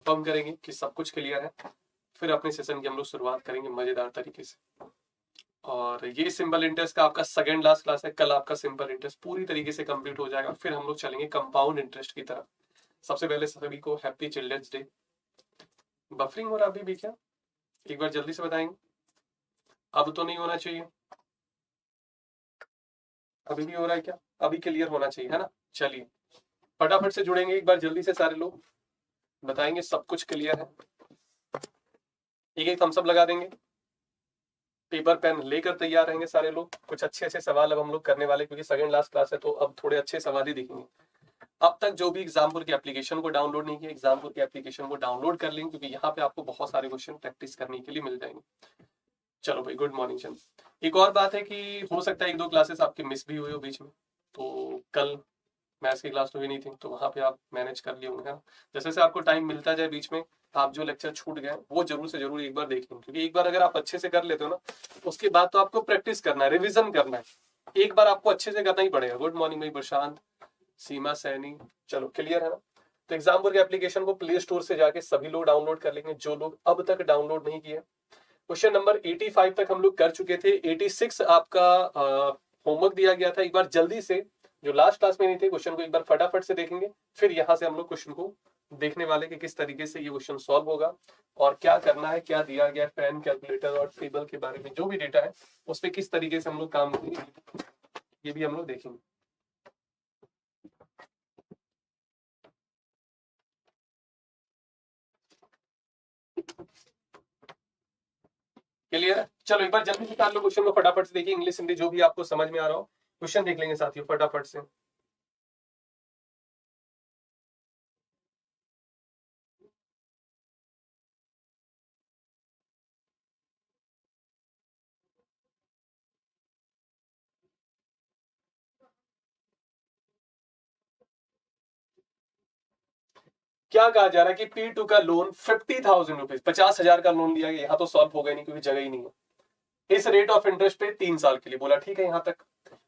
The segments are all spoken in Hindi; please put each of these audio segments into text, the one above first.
कंफर्म करेंगे कि सब कुछ क्लियर है, फिर अपने सेशन की हम लोग शुरुआत करेंगे मजेदार तरीके से। और ये सिंपल इंटरेस्ट का आपका सेकंड लास्ट क्लास है। कल आपका सिंपल इंटरेस्ट पूरी तरीके से कंप्लीट हो जाएगा, फिर हम लोग चलेंगे कंपाउंड इंटरेस्ट की तरफ। सबसे पहले सभी को हैप्पी चिल्ड्रंस डे। बफरिंग हो रहा अभी भी क्या? एक बार जल्दी से बताएंगे। अब तो नहीं होना चाहिए, अभी भी हो रहा है क्या? अभी क्लियर होना चाहिए है ना। चलिए फटाफट से जुड़ेंगे एक बार जल्दी से, सारे लोग बताएंगे सब कुछ क्लियर है। एक एक थम्स अप लगा देंगे, पेपर पेन लेकर तैयार रहेंगे सारे लोग। कुछ अच्छे अच्छे सवाल अब हम लोग करने वाले, क्योंकि सेकंड लास्ट क्लास है तो अब थोड़े अच्छे सवाल ही दिखेंगे। अब तक जो भी एग्जामपुर की एप्लीकेशन को डाउनलोड नहीं किया, एग्जामपुर की एप्लीकेशन को डाउनलोड कर लेंगे, क्योंकि यहाँ पे आपको बहुत सारे क्वेश्चन प्रैक्टिस करने के लिए मिल जाएंगे। चलो भाई, गुड मॉर्निंग। चलो एक और बात है कि हो सकता है एक दो क्लासेस आपकी मिस भी हुई हो बीच में, तो कल मैथ्स की क्लास तो हुई नहीं थी, तो वहां पे आप मैनेज कर लिए होंगे। जैसे जैसे आपको टाइम मिलता जाए बीच में, आप जो लेक्चर छूट गए वो जरूर से जरूर एक बार देख लें, क्योंकि एक बार अगर आप अच्छे से कर लेते हो ना, उसके बाद तो आपको प्रैक्टिस करना है, रिविजन करना है, एक बार आपको अच्छे से करना ही पड़ेगा। गुड मॉर्निंग भाई प्रशांत, सीमा सैनी। चलो क्लियर है ना। तो एग्जाम्पल के एप्लीकेशन को प्ले स्टोर से जाके सभी लोग डाउनलोड कर लेंगे, जो लोग अब तक डाउनलोड नहीं किए। क्वेश्चन नंबर 85 तक हम लोग कर चुके थे, 86 आपका होमवर्क दिया गया था। एक बार जल्दी से, जो लास्ट क्लास में नहीं थे, क्वेश्चन को एक बार फटाफट से देखेंगे, फिर यहां से हम लोग क्वेश्चन को देखने वाले कि किस तरीके से ये क्वेश्चन सॉल्व होगा और क्या करना है, क्या दिया गया है पेन कैलकुलेटर और टेबल के बारे में, जो भी डेटा है उस पर किस तरीके से हम लोग काम करेंगे, ये भी हम लोग देखेंगे। क्लियर है। चलो एक बार जल्दी से चार लोग क्वेश्चन को फटाफट से देखिए, इंग्लिश हिंदी जो भी आपको समझ में आ रहा हो क्वेश्चन देख लेंगे साथियों फटाफट से। क्या कहा जा रहा है कि P2 का लोन 50,000 रुपीज, 50,000 का लोन लिया गया। यहाँ तो सॉल्व होगा नहीं क्योंकि जगह ही नहीं है। इस रेट ऑफ इंटरेस्ट पे 3 साल के लिए बोला, ठीक है यहाँ तक।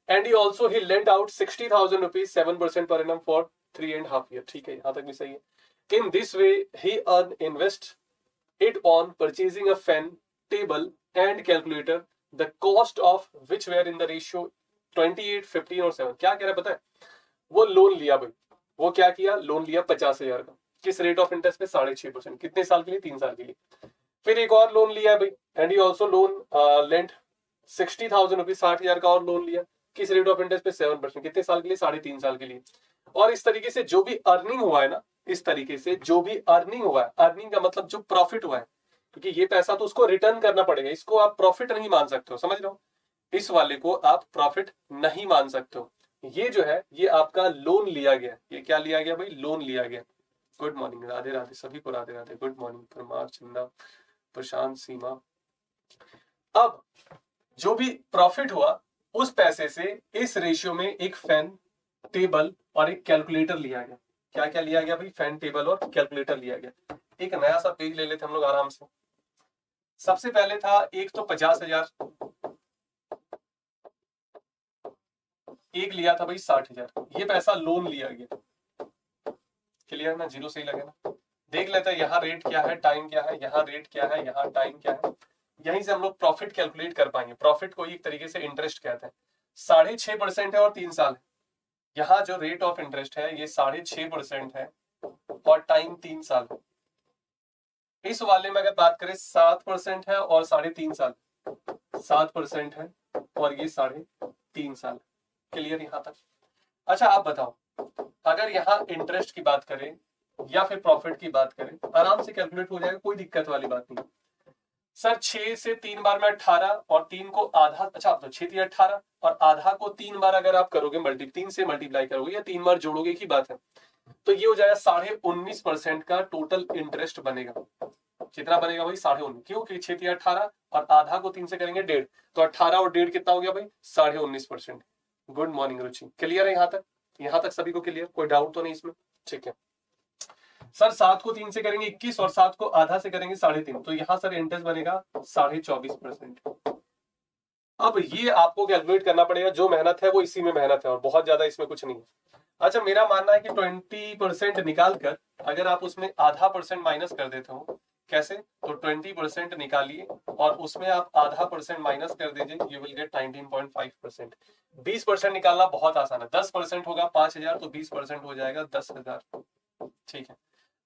And he also he lent out 60,000 rupees 7% per annum for 3.5 years, ठीक है यहाँ तक भी सही है। In this way he earn invest it on purchasing a pen, table and calculator, the cost of which were in the ratio 28, 15 और 7। क्या कह रहा है पता है? वो लोन लिया भाई, वो क्या किया, लोन लिया 50,000 का, किस रेट ऑफ इंटरेस्ट पे? 6.5%। कितने साल के लिए? 3 साल के लिए। फिर एक और लोन लिया है भाई, and he also loan lent 60,000 rupees, 60,000 का और लोन लिया, किस रेट ऑफ इंटरेस्ट पे? 7%। कितने साल के लिए? 3.5 साल के लिए। और इस तरीके से जो भी अर्निंग हुआ है ना, इस तरीके से जो भी अर्निंग हुआ है, अर्निंग का मतलब जो प्रॉफिट हुआ है, क्योंकि ये पैसा तो उसको रिटर्न करना पड़ेगा, इसको आप प्रॉफिट नहीं मान सकते हो, समझ रहे हो? इस वाले को आप प्रॉफिट नहीं मान सकते हो। ये जो है ये आपका लोन लिया गया। ये क्या लिया गया भाई? लोन लिया गया। गुड मॉर्निंग, राधे राधे सभी को, राधे राधे, गुड मॉर्निंग परमार, चंदा, प्रशांत, सीमा। अब जो भी प्रॉफिट हुआ उस पैसे से इस रेशियो में एक फैन, टेबल और एक कैलकुलेटर लिया गया। क्या क्या लिया गया भाई? फैन, टेबल और कैलकुलेटर लिया गया। एक नया सा पेज ले लेते हम लोग आराम से। सबसे पहले था एक तो 50,000, एक लिया था भाई 60,000। ये पैसा लोन लिया गया। क्लियर ना? जीरो सही लगे ना? देख लेते हैं यहाँ रेट क्या है, टाइम क्या है, यहाँ रेट क्या है, यहाँ टाइम क्या है। यहीं से हम लोग प्रॉफिट कैलकुलेट कर पाएंगे। प्रॉफिट को एक तरीके से इंटरेस्ट कहते हैं। 6.5% है और 3 साल है। यहाँ जो रेट ऑफ इंटरेस्ट है ये 6.5% है और टाइम 3 साल है। इस वाले में अगर बात करें 7% है और 3.5 साल, 7% है और ये 3.5 साल। क्लियर यहाँ तक? अच्छा आप बताओ, अगर यहाँ इंटरेस्ट की बात करें या फिर प्रॉफिट की बात करें, आराम से कैलकुलेट हो जाएगा, कोई दिक्कत वाली बात नहीं। सर 6 से 3 बार में 18 और 3 को आधा, अच्छा तो 6 3 18 और आधा को 3 बार अगर आप करोगे, 3 से मल्टीप्लाई करोगे या 3 बार जोड़ोगे की बात है, तो ये हो जाएगा 19.5% का टोटल इंटरेस्ट बनेगा। कितना बनेगा भाई? 19.5। क्यों? कि 6 3 18 और आधा को 3 से करेंगे 1.5, तो 18 और 1.5 कितना हो गया भाई? 19.5%। गुड मॉर्निंग रुचि, क्लियर है यहाँ तक? यहाँ तक सभी को क्लियर? कोई डाउट तो नहीं इसमें? ठीक है सर। 7 को 3 से करेंगे 21 और 7 को आधा से करेंगे 3.5, तो यहाँ सर इंटरेस्ट बनेगा 24.5%। अब ये आपको कैलकुलेट करना पड़ेगा, जो मेहनत है वो इसी में मेहनत है और बहुत ज्यादा इसमें कुछ नहीं है। अच्छा, मेरा मानना है कि 20% निकाल कर अगर आप उसमें आधा परसेंट माइनस कर देते हो, कैसे, तो 20% निकालिए और उसमें आप आधा परसेंट माइनस कर दीजिए, यू विल गेट 19.5%। 20% निकालना बहुत आसान है, 10% होगा 5,000, तो 20% हो जाएगा 10,000। ठीक है,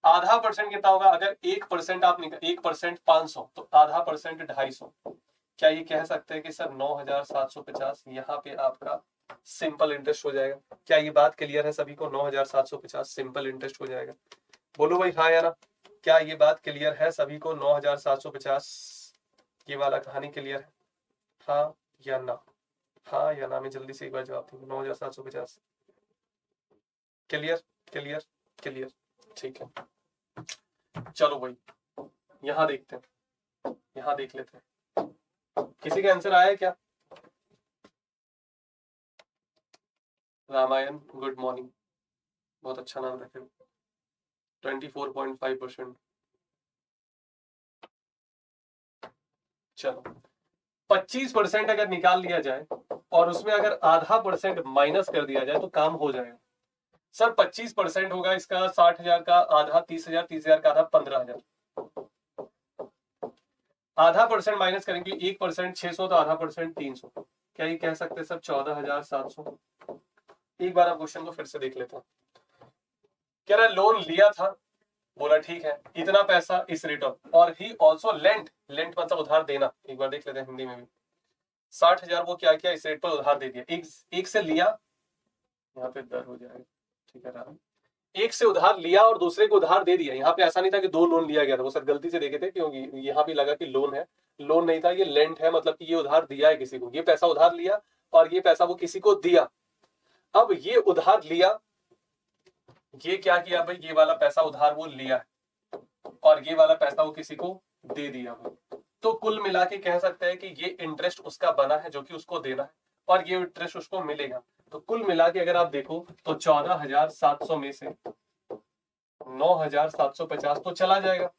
आधा परसेंट कितना होगा, अगर 1% आप 1% 500, तो आधा परसेंट 250। क्या ये कह सकते हैं कि सर 9,750 यहाँ पे आपका सिंपल इंटरेस्ट हो जाएगा? क्या ये बात क्लियर है सभी को? 9,750 सिंपल इंटरेस्ट हो जाएगा? बोलो भाई हाँ या ना। क्या ये बात क्लियर है सभी को? 9,750 ये वाला कहानी क्लियर है? हाँ या ना? हाँ या ना में जल्दी से एक बार जवाब दीजिए। 9,750 क्लियर? क्लियर? क्लियर? ठीक है, चलो भाई यहां देखते हैं, यहां देख लेते हैं किसी का आंसर आया है क्या? रामायण, गुड मॉर्निंग, बहुत अच्छा नाम रखे। 24.5%। चलो, 25% अगर निकाल लिया जाए और उसमें अगर आधा परसेंट माइनस कर दिया जाए तो काम हो जाएगा। सर 25% होगा इसका 60,000 का, आधा 30,000, 30,000 का आधा 15,000। आधा परसेंट माइनस करेंगे 1% 600, तो आधा परसेंट 300। क्या ये कह सकते हैं सर 14,700? एक बार आप क्वेश्चन को फिर से देख लेते हैं। कह रहा लोन लिया था, बोला ठीक है, इतना पैसा इस रेट ऑफ, और ही ऑल्सो लेंट, लेंट मतलब उधार देना। एक बार देख लेते हैं हिंदी में भी। 60,000 वो क्या किया, इस रेट पर उधार दे दिया। एक से लिया, यहाँ पे दर हो जाएगा, ठीक है राम। एक से उधार लिया और दूसरे को उधार दे दिया। यहाँ पे ऐसा नहीं था कि दो लोन लिया गया था, वो सर गलती से देखे थे, क्योंकि यहाँ भी लगा कि लोन है, लोन नहीं था, ये लेंट है, मतलब कि ये उधार दिया है किसी को, ये पैसा उधार लिया और ये पैसा वो किसी को दिया। अब ये उधार लिया, ये क्या किया भाई, ये वाला पैसा उधार वो लिया और ये वाला पैसा वो किसी को दे दिया भाई। तो कुल मिला के कह सकते हैं कि ये इंटरेस्ट उसका बना है जो कि उसको देना है, और ये इंटरेस्ट उसको मिलेगा। तो कुल मिला के अगर आप देखो तो 14,700 में से 9,750 तो चला जाएगा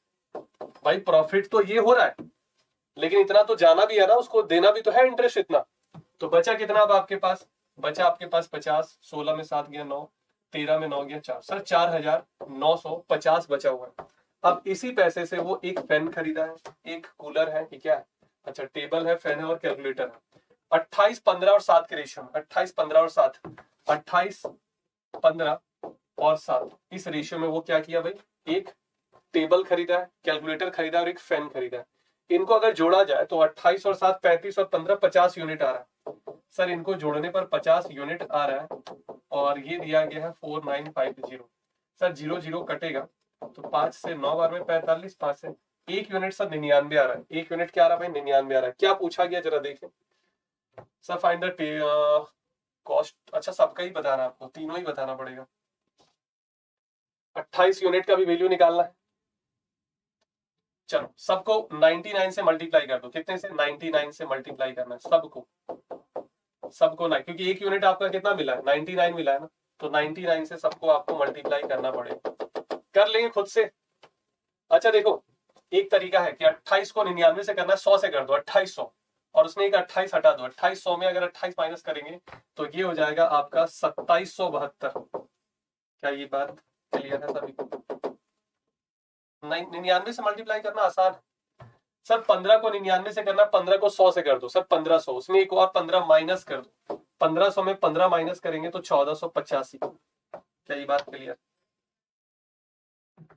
भाई। प्रॉफिट तो ये हो रहा है, लेकिन इतना तो जाना भी है ना, उसको देना भी तो है इंटरेस्ट इतना। तो बचा कितना अब आपके पास? बचा आपके पास 50, 16 में 7 गया 9, 13 में 9 गया 4, सर 4,950 बचा हुआ है। अब इसी पैसे से वो एक पेन खरीदा है, एक कूलर है, कि क्या है, अच्छा टेबल है, फैन है और कैलकुलेटर है। 28, 15 और 7 के रेशियो में, 28, 15 और 7, 28, 15 और 7 इस रेशियो में वो क्या किया भाई, एक टेबल खरीदा है, कैलकुलेटर खरीदा और एक फैन खरीदा है। इनको अगर जोड़ा जाए तो 28 और 7 35 और 15 50 यूनिट आ रहा है। सर इनको जोड़ने पर 50 यूनिट आ रहा है और ये दिया गया है 4950। सर 0 0 कटेगा तो 5 से 9 बार में 45, 5 से 1 यूनिट सर 99 आ रहा है। 1 यूनिट क्या आ रहा है भाई, 99 आ रहा है। क्या पूछा गया जरा देखें सर, फाइंड द कॉस्ट। अच्छा सबका ही बताना, आपको तीनों ही बताना पड़ेगा। 28 यूनिट का भी वैल्यू निकालना है। चलो सबको 99 से मल्टीप्लाई कर दो। कितने से? 99 से मल्टीप्लाई करना है सबको, सबको ना, क्योंकि एक यूनिट आपका कितना मिला है, 99 मिला है ना, तो 99 से सबको आपको मल्टीप्लाई करना पड़ेगा। कर लेंगे खुद से। अच्छा देखो, एक तरीका है कि 28 को 99 से करना है, 100 से कर दो, 2800, और उसमें एक 28 हटा दो। 2800 में अगर 28 माइनस करेंगे तो ये हो जाएगा आपका 2772। क्या ये बात क्लियर है सभी को? 99 से मल्टीप्लाई करना आसान है सर। 15 को 99 से करना, 15 को 100 से कर दो सर, 1500, उसमें एक और 15 माइनस कर दो। 1500 में 15 माइनस करेंगे तो 1485। क्या ये बात क्लियर?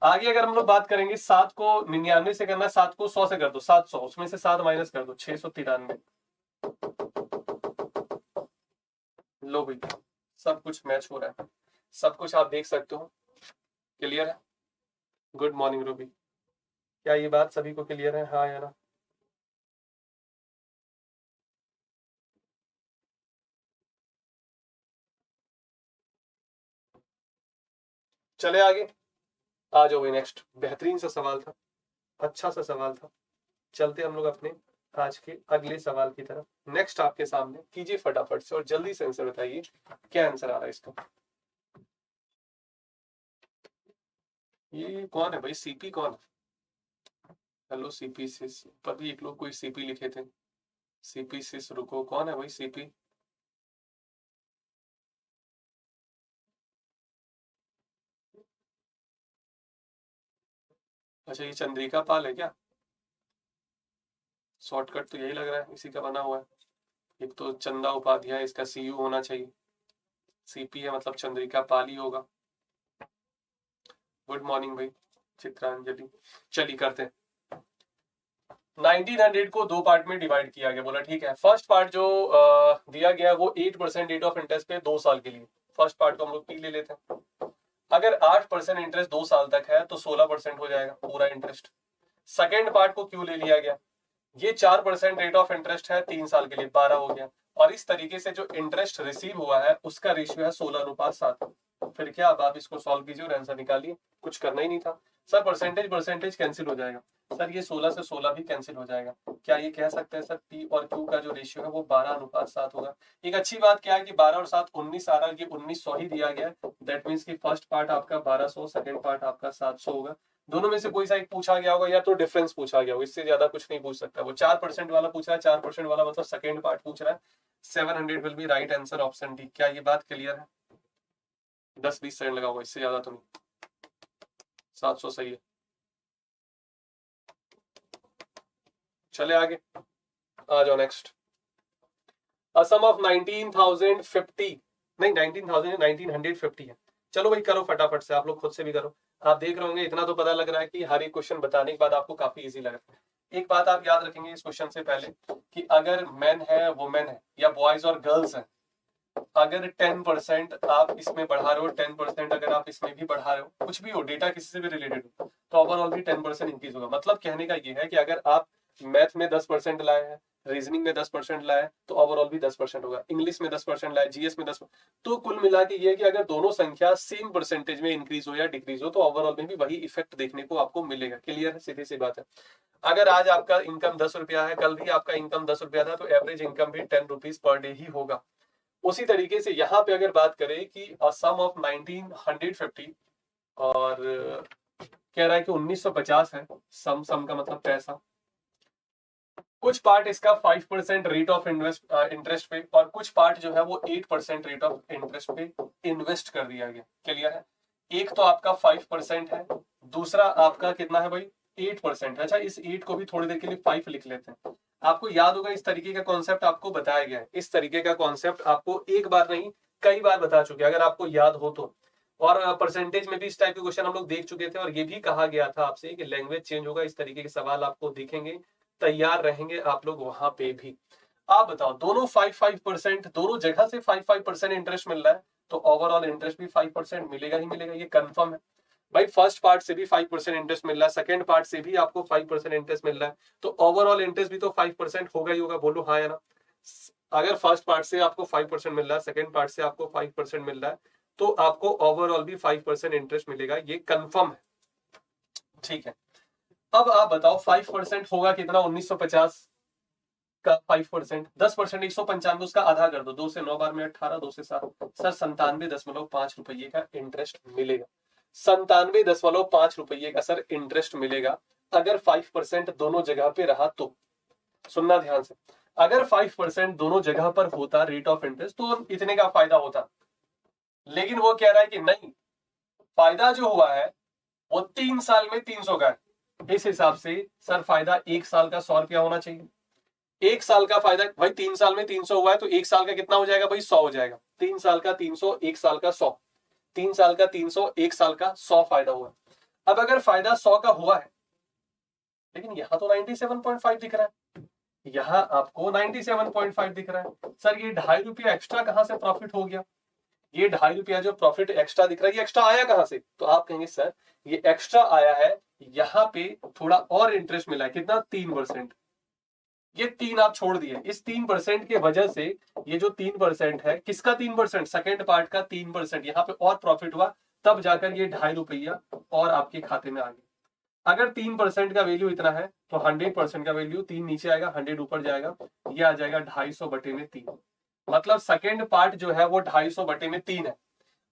आगे अगर हम लोग बात करेंगे, 7 को 99 से करना, 7 को 100 से कर दो, 700, उसमें से 7 माइनस कर दो, 693। लो भाई, सब कुछ मैच हो रहा है, सब कुछ आप देख सकते हो। क्लियर है? Good morning Ruby. क्या ये बात सभी को क्लियर है, हाँ या ना? चले आगे, आ जाओ भाई। नेक्स्ट बेहतरीन सा सवाल था, अच्छा सा सवाल था। चलते हम लोग अपने आज के अगले सवाल की तरफ। नेक्स्ट आपके सामने, कीजिए फटाफट से और जल्दी से आंसर बताइए, क्या आंसर आ रहा है इसका। ये कौन है भाई, सीपी कौन है? हेलो सीपी से पर भी एक लोग कोई सीपी लिखे थे। सीपी सिस रुको, कौन है भाई सीपी? अच्छा ये चंद्रिका पाल है क्या? शॉर्टकट तो यही लग रहा है, इसी का बना हुआ है। एक तो चंदा उपाध्याय, इसका सीयू होना चाहिए। सीपी है मतलब चंद्रिका पाल ही होगा। गुड मॉर्निंग भाई चित्रांजलि। चलिए करते हैं। 1900 को दो पार्ट में डिवाइड किया गया, बोला ठीक है। फर्स्ट पार्ट जो दिया गया वो 8% रेट ऑफ इंटरेस्ट पे 2 साल के लिए। फर्स्ट पार्ट को हम लोग पी ले लेते हैं। अगर 8% इंटरेस्ट 2 साल तक है तो 16% हो जाएगा पूरा इंटरेस्ट। सेकेंड पार्ट को क्यों ले लिया गया? ये 4% रेट ऑफ इंटरेस्ट है 3 साल के लिए, 12 हो गया। और इस तरीके से जो इंटरेस्ट रिसीव हुआ है उसका रेशियो है 16:7। फिर क्या, अब आप इसको सॉल्व कीजिए और आंसर निकालिए, कुछ करना ही नहीं था। सर परसेंटेज कैंसिल हो जाएगा। सर ये 16 से 16 भी कैंसिल हो जाएगा। क्या ये कह सकते हैं सर पी और क्यू का जो रेशियो है वो 12:7 होगा? एक अच्छी बात क्या है कि 12 और 7 19 आ रहा है, ये 1900 ही दिया गया है। दैट मीन्स कि फर्स्ट पार्ट आपका 1200, सेकंड पार्ट आपका 700 होगा। दोनों में से कोई सा एक पूछा गया होगा या तो डिफरेंस पूछा गया होगा, इससे ज्यादा कुछ नहीं पूछ सकता। वो 4% वाला पूछ रहा है, 4% वाला मतलब सेकंड पार्ट पूछ रहा है। 700 will be right answer, option D. क्या ये बात क्लियर है? 10-20 सेकंड लगा होगा, इससे ज्यादा तो नहीं। 700 सही है। चले आगे, आ जाओ नेक्स्ट। अ सम ऑफ 19,050, नहीं 19,000 1950 है। चलो भाई करो फटाफट से, आप लोग खुद से भी करो। आप देख रहे होंगे इतना तो पता लग रहा है कि हर एक क्वेश्चन बताने के बाद आपको काफी इजी लग रहा है। एक बात आप याद रखेंगे इस क्वेश्चन से पहले कि अगर मैन है वुमेन है या बॉयज और गर्ल्स है, अगर 10% आप इसमें बढ़ा रहे हो, 10% अगर आप इसमें भी बढ़ा रहे हो, कुछ भी हो, डेटा किसी से भी रिलेटेड हो, तो ओवरऑल भी 10% इंक्रीज होगा। मतलब कहने का ये है कि अगर आप मैथ में 10% लाए हैं, रीजनिंग में 10% लाए, तो ओवरऑल भी 10% होगा। इंग्लिश में 10% लाए, जीएस में 10%। तो कुल मिला के ये कि अगर दोनों संख्या सेम परसेंटेज में इंक्रीज हो या डिक्रीज हो तो ओवरऑल में भी वही इफेक्ट देखने को आपको मिलेगा। क्लियर है? सीधी सी बात है। अगर आज आपका इनकम 10 रुपया है, कल भी आपका इनकम 10 रुपया था, तो एवरेज इनकम भी 10 रुपीज पर डे ही होगा। उसी तरीके से यहाँ पे अगर बात करें कि सम ऑफ 1950 और कह रहा है कि 1950 है। सम का मतलब पैसा। कुछ पार्ट इसका 5% रेट ऑफ इंटरेस्ट पे और कुछ पार्ट जो है वो 8% रेट ऑफ इंटरेस्ट पे इन्वेस्ट कर दिया गया। क्लियर है? एक तो आपका 5% है, दूसरा आपका कितना है भाई 8% है। अच्छा इस 8 को भी थोड़ी देर के लिए 5 लिख लेते हैं। आपको याद होगा इस तरीके का कॉन्सेप्ट आपको बताया गया है। इस तरीके का कॉन्सेप्ट आपको एक बार नहीं कई बार बता चुके अगर आपको याद हो तो। और परसेंटेज में भी इस टाइप के क्वेश्चन हम लोग देख चुके थे और ये भी कहा गया था आपसे कि लैंग्वेज चेंज होगा, इस तरीके के सवाल आपको दिखेंगे, तैयार रहेंगे आप लोग वहां पे भी। आप बताओ दोनों 5-5%, दोनों जगह से 5-5% इंटरेस्ट मिल रहा है तो ओवरऑल इंटरेस्ट भी 5% मिलेगा ही मिलेगा, ये कंफर्म है भाई। फर्स्ट पार्ट से भी 5% इंटरेस्ट मिल रहा है, सेकंड पार्ट से भी आपको 5% इंटरेस्ट मिल रहा है, तो ओवरऑल इंटरेस्ट भी तो 5% होगा ही होगा। बोलो हाँ या ना? अगर फर्स्ट पार्ट से आपको 5% मिल रहा है, सेकंड पार्ट से आपको 5% मिल रहा है, तो आपको ओवरऑल भी 5% इंटरेस्ट मिलेगा, ये कंफर्म है। ठीक है, अब आप बताओ 5% होगा कितना? 1950 का 5%, 10% 195, उसका आधा कर दो, 2 से 9 बार में 18, 2 से 7, सर 97.5 रुपये का इंटरेस्ट मिलेगा। 97.5 रुपये का सर इंटरेस्ट मिलेगा अगर 5% दोनों जगह पे रहा तो। सुनना ध्यान से, अगर 5% दोनों जगह पर होता रेट ऑफ इंटरेस्ट तो इतने का फायदा होता, लेकिन वो कह रहा है कि नहीं, फायदा जो हुआ है वो 3 साल में 300 का है। इस हिसाब से सर फायदा 1 साल का 100 रुपया होना चाहिए। 1 साल का फायदा भाई 3 साल में 300 हुआ है तो 1 साल का कितना हो जाएगा भाई? 100 हो जाएगा। 3 साल का 300, 1 साल का 100, 3 साल का 300, 1 साल का 100 फायदा हुआ। अब अगर फायदा 100 का हुआ है, लेकिन यहां तो 97.5 दिख रहा है, यहां आपको 97.5 दिख रहा है, सर ये 2.5 रुपया एक्स्ट्रा कहां से प्रॉफिट हो गया? ये 2.5 रुपया जो प्रॉफिट एक्स्ट्रा दिख रहा है, ये एक्स्ट्रा आया कहां से? तो आप कहेंगे सर ये एक्स्ट्रा आया है, यहां पे थोड़ा और इंटरेस्ट मिला है, कितना? 3%। ये 3 आप छोड़ दिए, इस 3% के वजह से ये जो 3% है, किसका 3%? सेकेंड पार्ट का 3%, यहाँ पे और प्रॉफिट हुआ, तब जाकर ये 2.5 रुपया और आपके खाते में आ गया। अगर 3% का वैल्यू इतना है तो 100% का वैल्यू 3 नीचे आएगा, 100 ऊपर जाएगा, ये आ जाएगा 250/3। मतलब सेकेंड पार्ट जो है वो 250/3 है।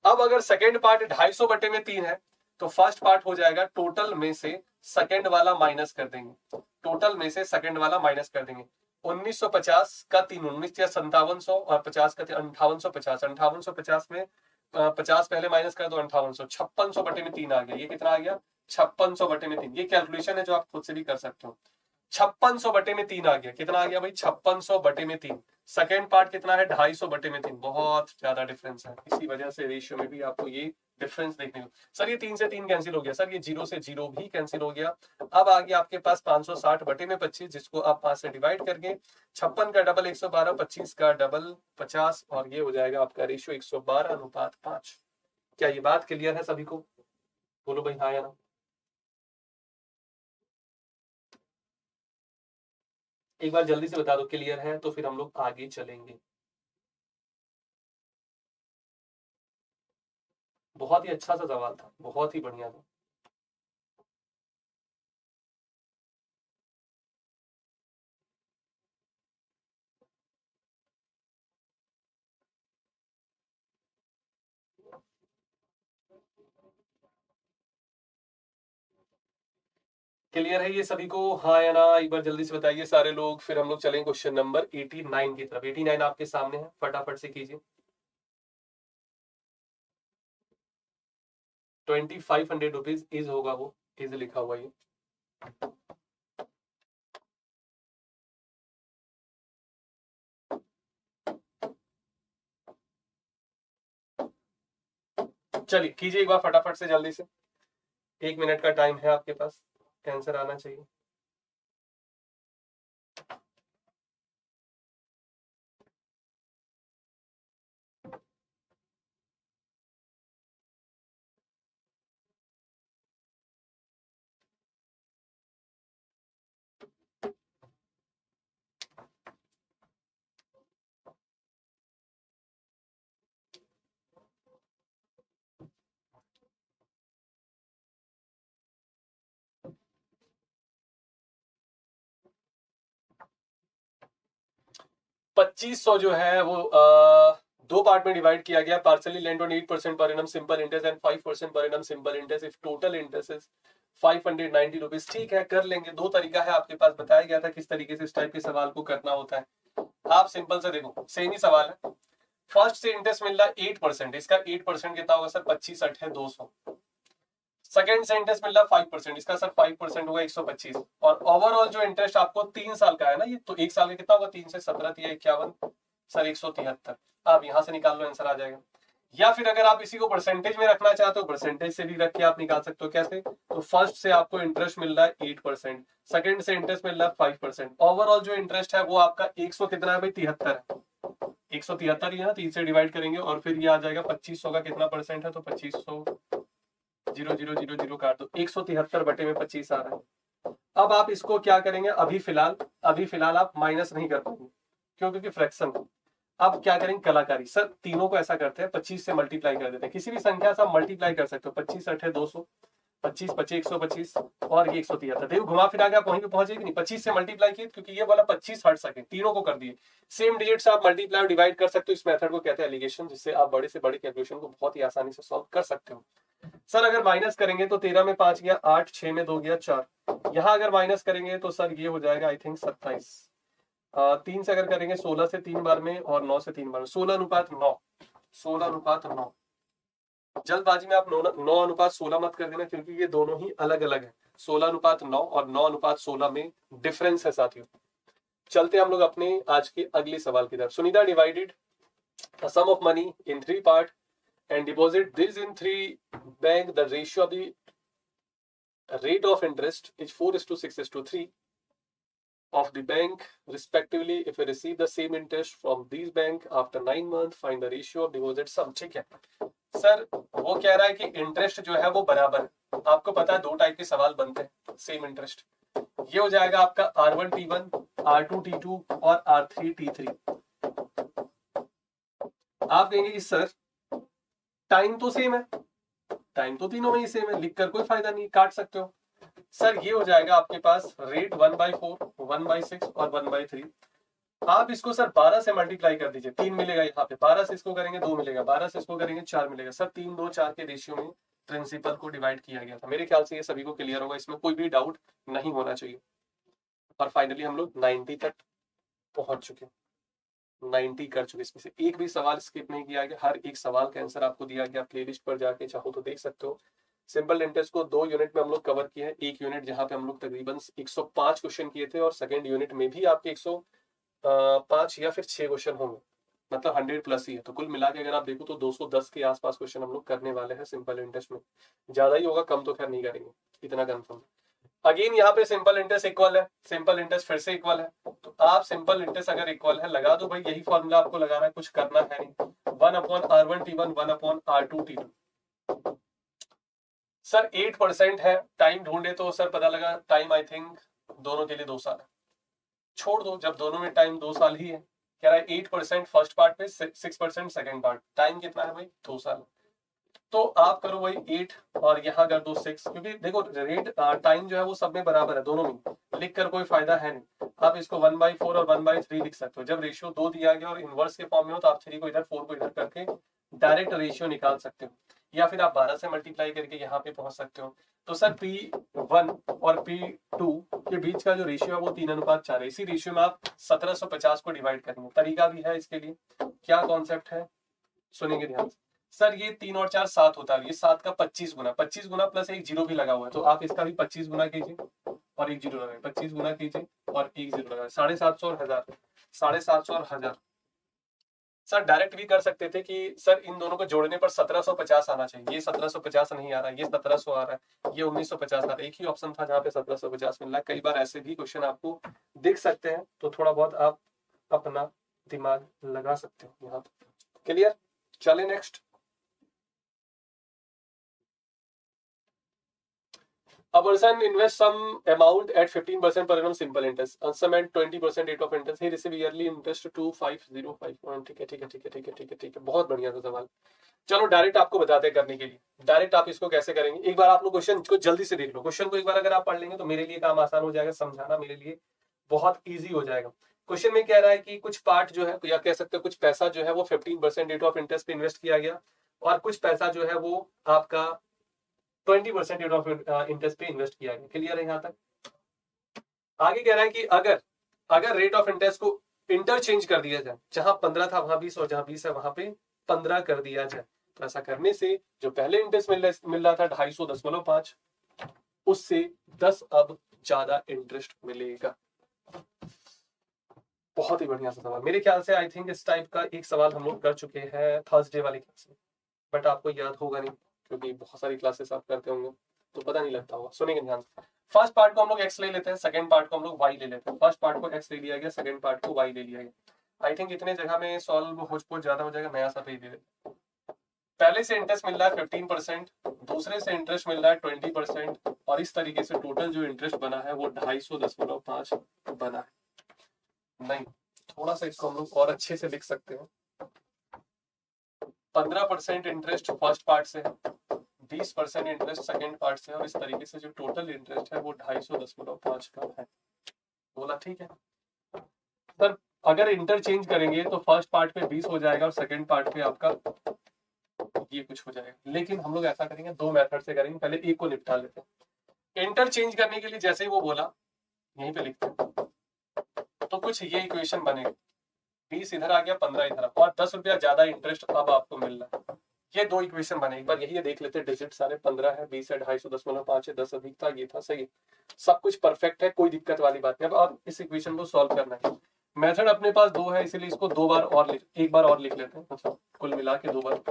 अब अगर सेकेंड पार्ट 250/3 है तो फर्स्ट पार्ट हो जाएगा टोटल में से सेकेंड वाला माइनस कर देंगे, टोटल में से सेकेंड वाला माइनस कर देंगे। 1950 का 3, 19 या 5700 और 50 का 5850, 5850 में 50 पहले माइनस कर दो, 5800, 5600 बटे में 3 आ गया। ये कितना आ गया? 5600 बटे में 3। ये कैलकुलेशन है जो आप खुद से भी कर सकते हो। 5600 बटे में 3 आ गया। कितना आ गया भाई? 5600 बटे में 3। सेकेंड पार्ट कितना है? 250 बटे में 3। बहुत ज्यादा डिफरेंस है, इसी वजह से रेशियो में भी आपको ये डिफरेंस देखने को। सर ये 3 से 3 कैंसिल हो गया, सर ये 0 से 0 भी कैंसिल हो गया। अब आ गया आपके पास 560 बटे में 25, जिसको आप 5 से डिवाइड करके 56 का डबल 112, 25 का डबल 50, और ये हो जाएगा आपका रेशियो 112:5। क्या ये बात क्लियर है सभी को? बोलो भाई हाँ या ना। एक बार जल्दी से बता दो क्लियर है, तो फिर हम लोग आगे चलेंगे। बहुत ही अच्छा सा सवाल था, बहुत ही बढ़िया था। क्लियर है ये सभी को? हाँ या ना, एक बार जल्दी से बताइए सारे लोग, फिर हम लोग चलेंगे क्वेश्चन नंबर 89 की तरफ। 89 आपके सामने है, फटाफट से कीजिए। 2500 रुपीज इज होगा, वो इज लिखा हुआ ये। चलिए कीजिए एक बार फटाफट से जल्दी से, 1 मिनट का टाइम है आपके पास, आंसर आना चाहिए। पच्चीस सौ जो है वो दो पार्ट में डिवाइड किया गया। Partially lent on 8% per annum simple interest and 5% per annum simple interest if total interest is 590 rupees. ठीक है, कर लेंगे। दो तरीका है आपके पास, बताया गया था किस तरीके से इस टाइप के सवाल को करना होता है। आप सिंपल से देखो, सेम ही सवाल है। फर्स्ट से इंटरेस्ट मिल रहा है 8%, इसका 8% कितना होगा सर? 25 8 है 200। सेकेंड से इंटरेस्ट मिल रहा है 5%, इसका सर 5% होगा 125। और ओवरऑल जो इंटरेस्ट आपको 3 साल का है ना, ये तो 1 साल का कितना होगा? 3 से 17 51 सर 173। आप यहां से निकाल लो, आंसर आ जाएगा। या फिर अगर आप इसी को परसेंटेज में रखना चाहते हो, परसेंटेज से भी रख के आप निकाल सकते हो। कैसे? तो फर्स्ट से आपको इंटरेस्ट मिल रहा है 8%, सेकंड से इंटरेस्ट मिल रहा है 5%, ओवरऑल जो इंटरेस्ट है वो आपका 100 कितना है भाई? 73 है। 173 ही है ना, 3 से डिवाइड करेंगे और फिर ये आ जाएगा 2500 का कितना परसेंट है? तो 2500 0 काट दो, 173 बटे में 25 आ रहा है। अब आप इसको क्या करेंगे? अभी फिलहाल आप माइनस नहीं कर पाएंगे, क्यों? क्योंकि फ्रैक्शन। अब क्या करेंगे? कलाकारी। सर तीनों को ऐसा करते हैं, 25 से मल्टीप्लाई कर देते हैं। किसी भी संख्या से आप मल्टीप्लाई कर सकते हो। 25 8 है 200, 25 25 125 और ये 173। देखो घुमा फिरा के आप वहीं पे पहुंचेगी नहीं। 25 से मल्टीप्लाई किए क्योंकि ये वाला 25 हट सके, तीनों को कर दिए। सेम डिजिट से आप मल्टीप्लाई और डिवाइड कर सकते हो। इस मेथड को कहते हैं एलिगेशन, जिससे आप बड़े से बड़े कैलकुलेशन को बहुत ही आसानी से सॉल्व कर सकते हो। सर अगर माइनस करेंगे तो 13 में 5 गया 8, 6 में 2 गया 4। यहां अगर माइनस करेंगे तो सर ये हो जाएगा आई थिंक 27। 3 से अगर करेंगे 16 से 3 बार में और 9 से 3 बार में, 16:9। 16:9। जल्दबाजी में आप 9:16 मत कर देना, क्योंकि ये दोनों ही अलग अलग है। 16:9 और 9:16 में डिफरेंस है साथियों। चलते हम लोग अपने आज के अगले सवाल की तरफ। Sunita divided a sum of money in 3 parts and deposit this in 3 bank. The ratio of the rate of interest is 4:6:3 of the bank respectively. If we receive the same interest from these bank after 9 months, find the ratio of deposit sum. ठीक है सर, वो कह रहा है कि इंटरेस्ट जो है वो बराबर है। आपको पता है दो टाइप के सवाल बनते हैं सेम इंटरेस्ट। ये हो जाएगा आपका R1T1, R2T2 और R3T3। आप कहेंगे कि सर टाइम तो सेम है, टाइम तो तीनों में ही सेम है, लिखकर कोई फायदा नहीं, काट सकते हो। सर ये हो जाएगा आपके पास रेट 1/4, 1/6 और 1/3। आप इसको सर 12 से मल्टीप्लाई कर दीजिए, 3 मिलेगा यहाँ पे। 12 से इसको करेंगे 2 मिलेगा, 12 से इसको करेंगे 4 मिलेगा। सर 3 2 4 के रेशियो में प्रिंसिपल को डिवाइड किया गया था। मेरे ख्याल से ये सभी को क्लियर होगा, इसमें कोई भी डाउट नहीं होना चाहिए। और फाइनली हम लोग 90 तक पहुंच चुके, 90 कर चुके। इसमें से एक भी सवाल स्किप नहीं किया गया, हर एक सवाल का आंसर आपको दिया गया। प्लेलिस्ट पर जाके चाहो तो देख सकते हो। सिंपल इंटरेस्ट को 2 यूनिट में हम लोग कवर किए हैं। एक यूनिट जहां पे हम लोग तकरीबन 105 क्वेश्चन किए थे, और सेकंड यूनिट में भी आपके 105 या फिर 6 क्वेश्चन होंगे, मतलब 100 प्लस ही है। तो कुल मिला के अगर आप देखो तो 210 के आसपास क्वेश्चन हम लोग करने वाले हैं सिंपल इंटरेस्ट में। ज्यादा ही होगा, कम तो खैर नहीं करेंगे, इतना कंफर्म। अगेन यहाँ पे सिंपल इंटरेस्ट इक्वल है, सिंपल इंटरेस्ट फिर से इक्वल है। तो आप सिंपल इंटरेस्ट अगर इक्वल है लगा दो भाई, यही फॉर्मूला आपको लगाना है, कुछ करना है नहीं। 1/R1T1 1/R2T2। सर 8% है, टाइम ढूंढे तो सर पता लगा टाइम आई थिंक दोनों के लिए 2 साल है। छोड़ दो, जब दोनों में टाइम 2 साल ही है। कह रहा है 8% फर्स्ट पार्ट पे, 6% सेकंड पार्ट। टाइम कितना है भाई? 2 साल। तो आप करो वही 8 और यहाँ कर दो 6, क्योंकि देखो रेट टाइम जो है वो सब में बराबर है, दोनों में लिख कर कोई फायदा है नहीं। आप इसको 1/4 और 1/3 लिख सकते हो। जब रेशियो 2 दिया गया और इनवर्स के फॉर्म में हो तो आप 3 को इधर 4 को इधर करके डायरेक्ट रेशियो निकाल सकते हो, या फिर आप 12 से मल्टीप्लाई करके यहाँ पे पहुंच सकते हो। तो सर P1 और P2 के बीच का जो रेशियो है वो 3:4 है। इसी रेशियो में आप 1750 को डिवाइड करेंगे। तरीका भी है इसके लिए। क्या कॉन्सेप्ट है सुनेंगे ध्यान से। सर ये 3 और 4 7 होता है, ये 7 का 25 गुना, 25 गुना प्लस एक जीरो भी लगा हुआ है, तो आप इसका भी 25 गुना कीजिए और एक जीरो लगाए, 25 गुना कीजिए और एक जीरो लगाए। 750 और 1000, 750 और 1000। सर डायरेक्ट भी कर सकते थे कि सर इन दोनों को जोड़ने पर 1750 आना चाहिए। ये 1750 नहीं आ रहा, ये 1700 आ रहा है, ये 1950 आ रहा है। एक ही ऑप्शन था जहाँ पे 1750 मिल रहा है। कई बार ऐसे भी क्वेश्चन आपको दिख सकते हैं, तो थोड़ा बहुत आप अपना दिमाग लगा सकते हो यहाँ पे। क्लियर? चले next. A person invests some amount at 15% per annum simple interest, and some at 20% rate of interest. He receive yearly interest 2505. ठीक है ठीक है ठीक है ठीक है ठीक है ठीक है, बहुत बढ़िया था सवाल। चलो डायरेक्ट आपको बताते हैं करने के लिए। डायरेक्ट आप इसको कैसे करेंगे, एक बार आप लोग क्वेश्चन को जल्दी से देख लो। क्वेश्चन को एक बार अगर आप पढ़ लेंगे तो मेरे लिए काम आसान हो जाएगा, समझाना मेरे लिए बहुत ईजी हो जाएगा। क्वेश्चन में कह रहा है कि कुछ पार्ट जो है, या कह सकते हैं कुछ पैसा जो है वो 15% रेट ऑफ इंटरेस्ट पे इन्वेस्ट किया गया, और कुछ पैसा जो है वो आपका 20% रेट ऑफ इंटरेस्ट पे इन्वेस्ट किया गया। क्लियर है यहाँ तक? आगे कह रहा है कि अगर रेट ऑफ इंटरेस्ट को इंटरचेंज कर दिया जाए, जहां 15 था वहां 20 और जहां 20 है वहां पे 15 कर दिया जाए, तो ऐसा करने से जो पहले इंटरेस्ट मिल रहा था 250.5, उससे 10 अब ज्यादा इंटरेस्ट मिलेगा। बहुत ही बढ़िया सा सवाल। मेरे ख्याल से आई थिंक इस टाइप का एक सवाल हम लोग कर चुके हैं थर्सडे वाली क्लास में, बट आपको याद होगा नहीं क्योंकि बहुत सारी क्लासेस आप करते होंगे तो पता नहीं लगता होगा। सुनिए ध्यान से। फर्स्ट पार्ट को हम लोग x ले लेते हैं, सेकंड पार्ट को हम लोग y ले लेते हैं। फर्स्ट पार्ट को x ले लिया गया, सेकंड पार्ट को y ले लिया गया। आई थिंक इतने जगह में सॉल्व हो ज्यादा हो जाएगा, नया सा पेज दे देते। पहले से इंटरेस्ट मिल रहा है 15%, दूसरे से इंटरेस्ट मिल रहा है 20%, और इस तरीके से टोटल जो इंटरेस्ट बना है वो 250.5 बना है। नहीं, थोड़ा सा इसको हम लोग और अच्छे से लिख सकते हैं। 15% इंटरेस्ट फर्स्ट पार्ट से है, 20% इंटरेस्ट सेकंड पार्ट से है, और इस तरीके से जो टोटल इंटरेस्ट है वो 250.5 का है। बोला ठीक है सर? अगर इंटरचेंज करेंगे तो फर्स्ट पार्ट पे 20 हो जाएगा और सेकंड पार्ट पे आपका ये कुछ हो जाएगा। लेकिन हम लोग ऐसा करेंगे, 2 मेथड से करेंगे। पहले एक को निपटा लेते हैं। इंटरचेंज करने के लिए जैसे ही वो बोला यहीं पे लिखते हैं, तो कुछ ये इक्वेशन बनेगा। 20 इधर आ गया, 15 इधर, और 10 रुपया ज्यादा इंटरेस्ट अब आपको मिल रहा है। ये 2 इक्वेशन बने। एक बार यही देख लेते हैं। डिजिट सारे 15 है, 20 है, 250.5 है, 10 अधिक था, ये था, सही है, सब कुछ परफेक्ट है, कोई दिक्कत वाली बात नहीं। अब आप इस इक्वेशन को सॉल्व करना है। मेथड अपने पास 2 है, इसीलिए इसको 2 बार और एक बार और लिख लेते हैं। अच्छा, कुल मिला के 2 बार।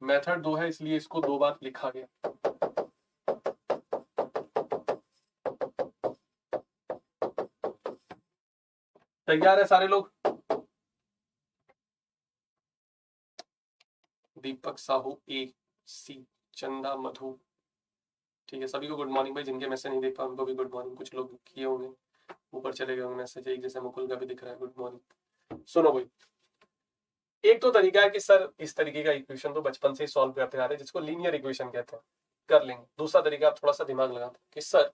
मेथड 2 है इसलिए इसको 2 बार लिखा गया। तैयार है सारे लोग? दीपक साहू, ए सी, चंदा, मधु, ठीक है, सभी को गुड मॉर्निंग भाई। जिनके मैसेज नहीं देख पाए उनको भी गुड मॉर्निंग। कुछ लोग किए होंगे, ऊपर चले गए होंगे मैसेज, एक जैसे मुकुल का भी दिख रहा है गुड मॉर्निंग। सुनो भाई, एक तो तरीका है कि सर इस तरीके का इक्वेशन तो बचपन से ही सॉल्व करते आ रहे हैं, जिसको लीनियर इक्वेशन कहते हैं, कर लेंगे। दूसरा तरीका आप थोड़ा सा दिमाग लगाते हैं कि सर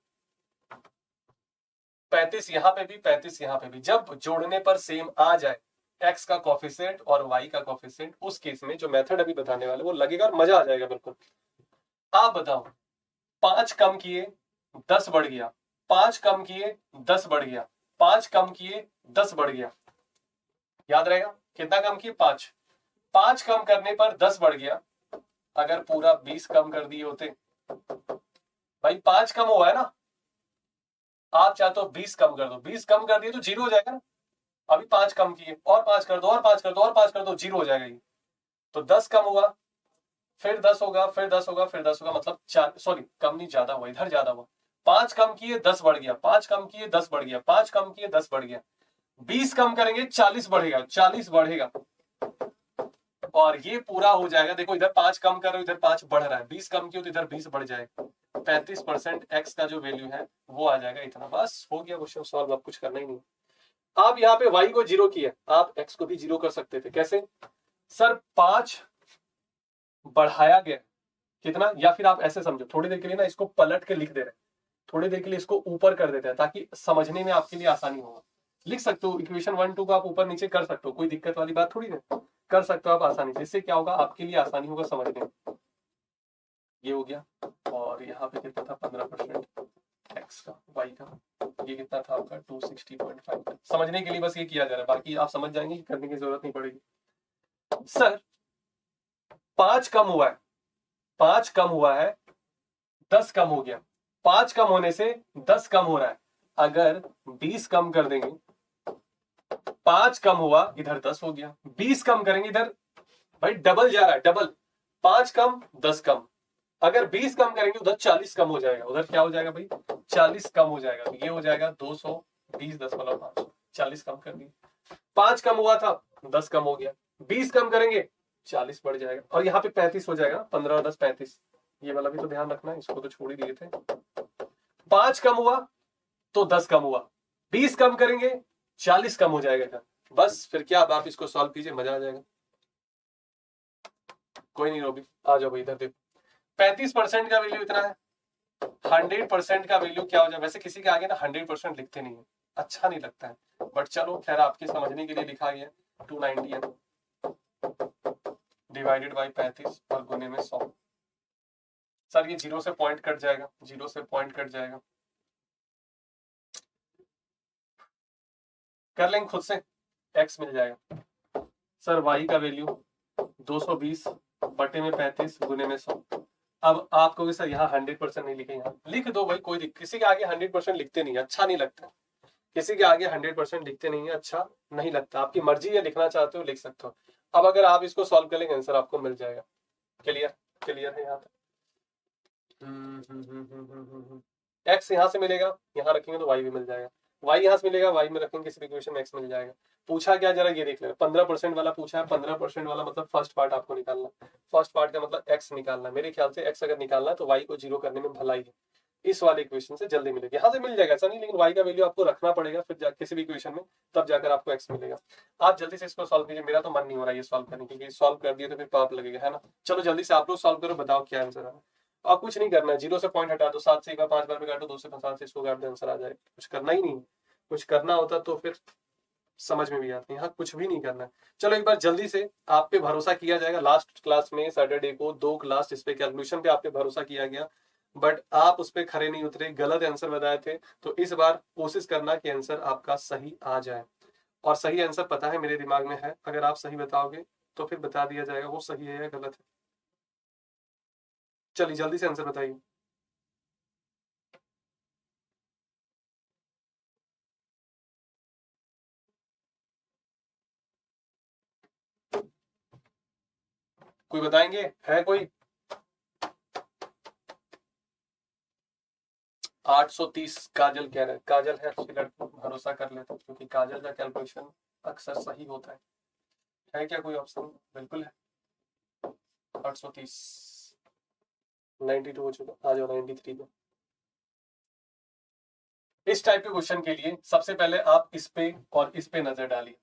35 यहाँ पे भी, 35 यहाँ पे भी, जब जोड़ने पर सेम आ जाए x का कोफिशिएंट और y का कोफिशिएंट, उस केस में जो मेथड अभी बताने वाले वो लगेगा और मजा आ जाएगा बिल्कुल। आप बताओ, 5 कम किए 10 बढ़ गया, 5 कम किए 10 बढ़ गया, 5 कम किए 10 बढ़ गया, याद रहेगा कितना कम किए 5, 5 कम करने पर 10 बढ़ गया। अगर पूरा 20 कम कर दिए होते, भाई 5 कम हुआ है ना, आप चाहते हो 20 कम कर दो, 20 कम कर दिए तो 0 हो जाएगा ना। अभी 5 कम किए और 5 कर दो और 5 कर दो और 5 कर दो, 0 हो जाएगा ये। तो 10 कम हुआ, फिर 10 होगा, फिर 10 होगा, फिर 10 होगा, मतलब 4, सॉरी कम नहीं ज्यादा हुआ, इधर ज्यादा हुआ। 5 कम किए 10 बढ़ गया, 5 कम किए 10 बढ़ गया, 5 कम किए 10 बढ़ गया, 20 कम करेंगे 40 बढ़ेगा, 40 बढ़ेगा और ये पूरा हो जाएगा। देखो इधर 5 कम कर रहे हो, इधर 5 बढ़ रहा है, 20 कम किए तो इधर 20 बढ़ जाएगा। 35% एक्स का जो वैल्यू है वो आ जाएगा इतना। बस हो गया क्वेश्चन सॉल्व, अब कुछ करना ही नहीं। आप यहाँ पे y को 0 किया, आप x को भी 0 कर सकते थे। कैसे सर, 5 बढ़ाया गया कितना, या फिर आप ऐसे समझो, थोड़ी देर के लिए ना इसको पलट के लिख दे रहे हैं, थोड़ी देर के लिए इसको ऊपर कर देते हैं ताकि समझने में आपके लिए आसानी होगा। लिख सकते हो इक्वेशन 1 2 को आप ऊपर नीचे कर सकते हो, कोई दिक्कत वाली बात थोड़ी है, कर सकते हो आप आसानी से। इससे क्या होगा, आपके लिए आसानी होगा समझने में। ये हो गया, और यहाँ पे कितना था 15% एक्स का, वाई का, ये कितना था आपका 260.5। समझने के लिए बस ये किया जा रहा है, बाकी आप समझ जाएंगे, करने की जरूरत नहीं पड़ेगी। सर 5 कम हुआ है, 5 कम हुआ है 10 कम हो गया, 5 कम होने से 10 कम हो रहा है। अगर 20 कम कर देंगे, 5 कम हुआ इधर 10 हो गया, 20 कम करेंगे इधर, भाई डबल जा रहा है, डबल, 5 कम 10 कम। अगर 20 कम करेंगे उधर 40 कम हो जाएगा, उधर क्या हो जाएगा भाई 40 कम हो जाएगा। ये हो जाएगा 220.5, 40 कम कर दिए। 5 कम हुआ था 10 कम हो गया, 20 कम करेंगे 40 बढ़ जाएगा, और यहाँ पे 35 हो जाएगा, 15 और 10 35। ये वाला भी तो ध्यान रखना है, इसको तो छोड़ ही दिए थे। 5 कम हुआ तो 10 कम हुआ, 20 कम करेंगे 40 कम हो जाएगा। बस फिर क्या, अब आप इसको सॉल्व कीजिए, मजा आ जाएगा। कोई नहीं रोबी, आ जाओ भाई इधर देखो। 35% का वैल्यू इतना है, 100% का वैल्यू क्या हो जाए। वैसे किसी के आगे ना 100% लिखते नहीं है, अच्छा नहीं लगता है, बट चलो खैर आपके समझने के लिए लिखा गया। 290 है डिवाइडेड बाई 35 और गुने में 100। सर ये 0 से पॉइंट कट जाएगा, 0 से पॉइंट कट जाएगा, कर लेंगे खुद से, x मिल जाएगा। सर y का वैल्यू 220 बटे में 35 गुने में 100। अब आपको सर यहाँ 100% नहीं लिखे, यहाँ लिख दो भाई, कोई दिक्कत। किसी के आगे 100% लिखते नहीं, अच्छा नहीं लगता। किसी के आगे 100% लिखते नहीं है, अच्छा नहीं लगता। आपकी मर्जी है, लिखना चाहते हो लिख सकते हो। अब अगर आप इसको सॉल्व कर लेंगे आंसर आपको मिल जाएगा। क्लियर, क्लियर है यहाँ तक। एक्स यहाँ से मिलेगा, यहाँ रखेंगे तो वाई भी मिल जाएगा, वाई यहाँ से मिलेगा, वाई में रखेंगे किसी भी इक्वेशन में एक्स मिल जाएगा। पूछा क्या जरा ये देख लेना, 15% वाला पूछा है। 15% वाला मतलब फर्स्ट पार्ट आपको निकालना, फर्स्ट पार्ट का मतलब एक्स निकालना। मेरे ख्याल से एक्स अगर निकालना है तो वाई को 0 करने में भलाई है। इस वाले इक्वेशन से जल्दी मिलेगी, यहाँ से मिल जाएगा ऐसा नहीं, लेकिन वाई का वैल्यू आपको रखना पड़ेगा फिर किसी भी इक्वेशन में, तब जाकर आपको एक्स मिलेगा। आप जल्दी से इसको सॉल्व कीजिए, मेरा तो मन नहीं हो रहा है ये सॉल्व करने की, सॉल्व कर दिए तो फिर पाप लगेगा, है ना। चलो जल्दी से आप लोग सॉल्व करो, बताओ क्या आंसर है। आप कुछ नहीं करना है, 0 से पॉइंट हटा दो, 7 से एक बार 5 बार में काटो, 2 से 7 से इसको काट दो, आंसर आ जाएगा। कुछ करना ही नहीं, कुछ करना होता तो फिर समझ में भी आती है, यहाँ कुछ भी नहीं करना है। चलो एक बार जल्दी से, आप पे भरोसा किया जाएगा। लास्ट क्लास में सैटरडे को 2 क्लास इस पे कैलकुलेशन पे आप पे भरोसा किया गया, बट आप उस पर खड़े नहीं उतरे, गलत आंसर बताए थे। तो इस बार कोशिश करना कि आंसर आपका सही आ जाए, और सही आंसर पता है मेरे दिमाग में है। अगर आप सही बताओगे तो फिर बता दिया जाएगा वो सही है या गलत है। चलिए जल्दी से आंसर बताइए। कोई बताएंगे, है कोई? 830 काजल कह रहे हैं, काजल है अच्छी लड़की, भरोसा कर लेते हैं, क्योंकि काजल का कैलकुलेशन अक्सर सही होता है क्या कोई ऑप्शन? बिल्कुल है 830, 92 हो चुका, आ जाओ 93 पे। इस टाइप के क्वेश्चन के लिए सबसे पहले आप इस पे और इस पे नजर डालिए।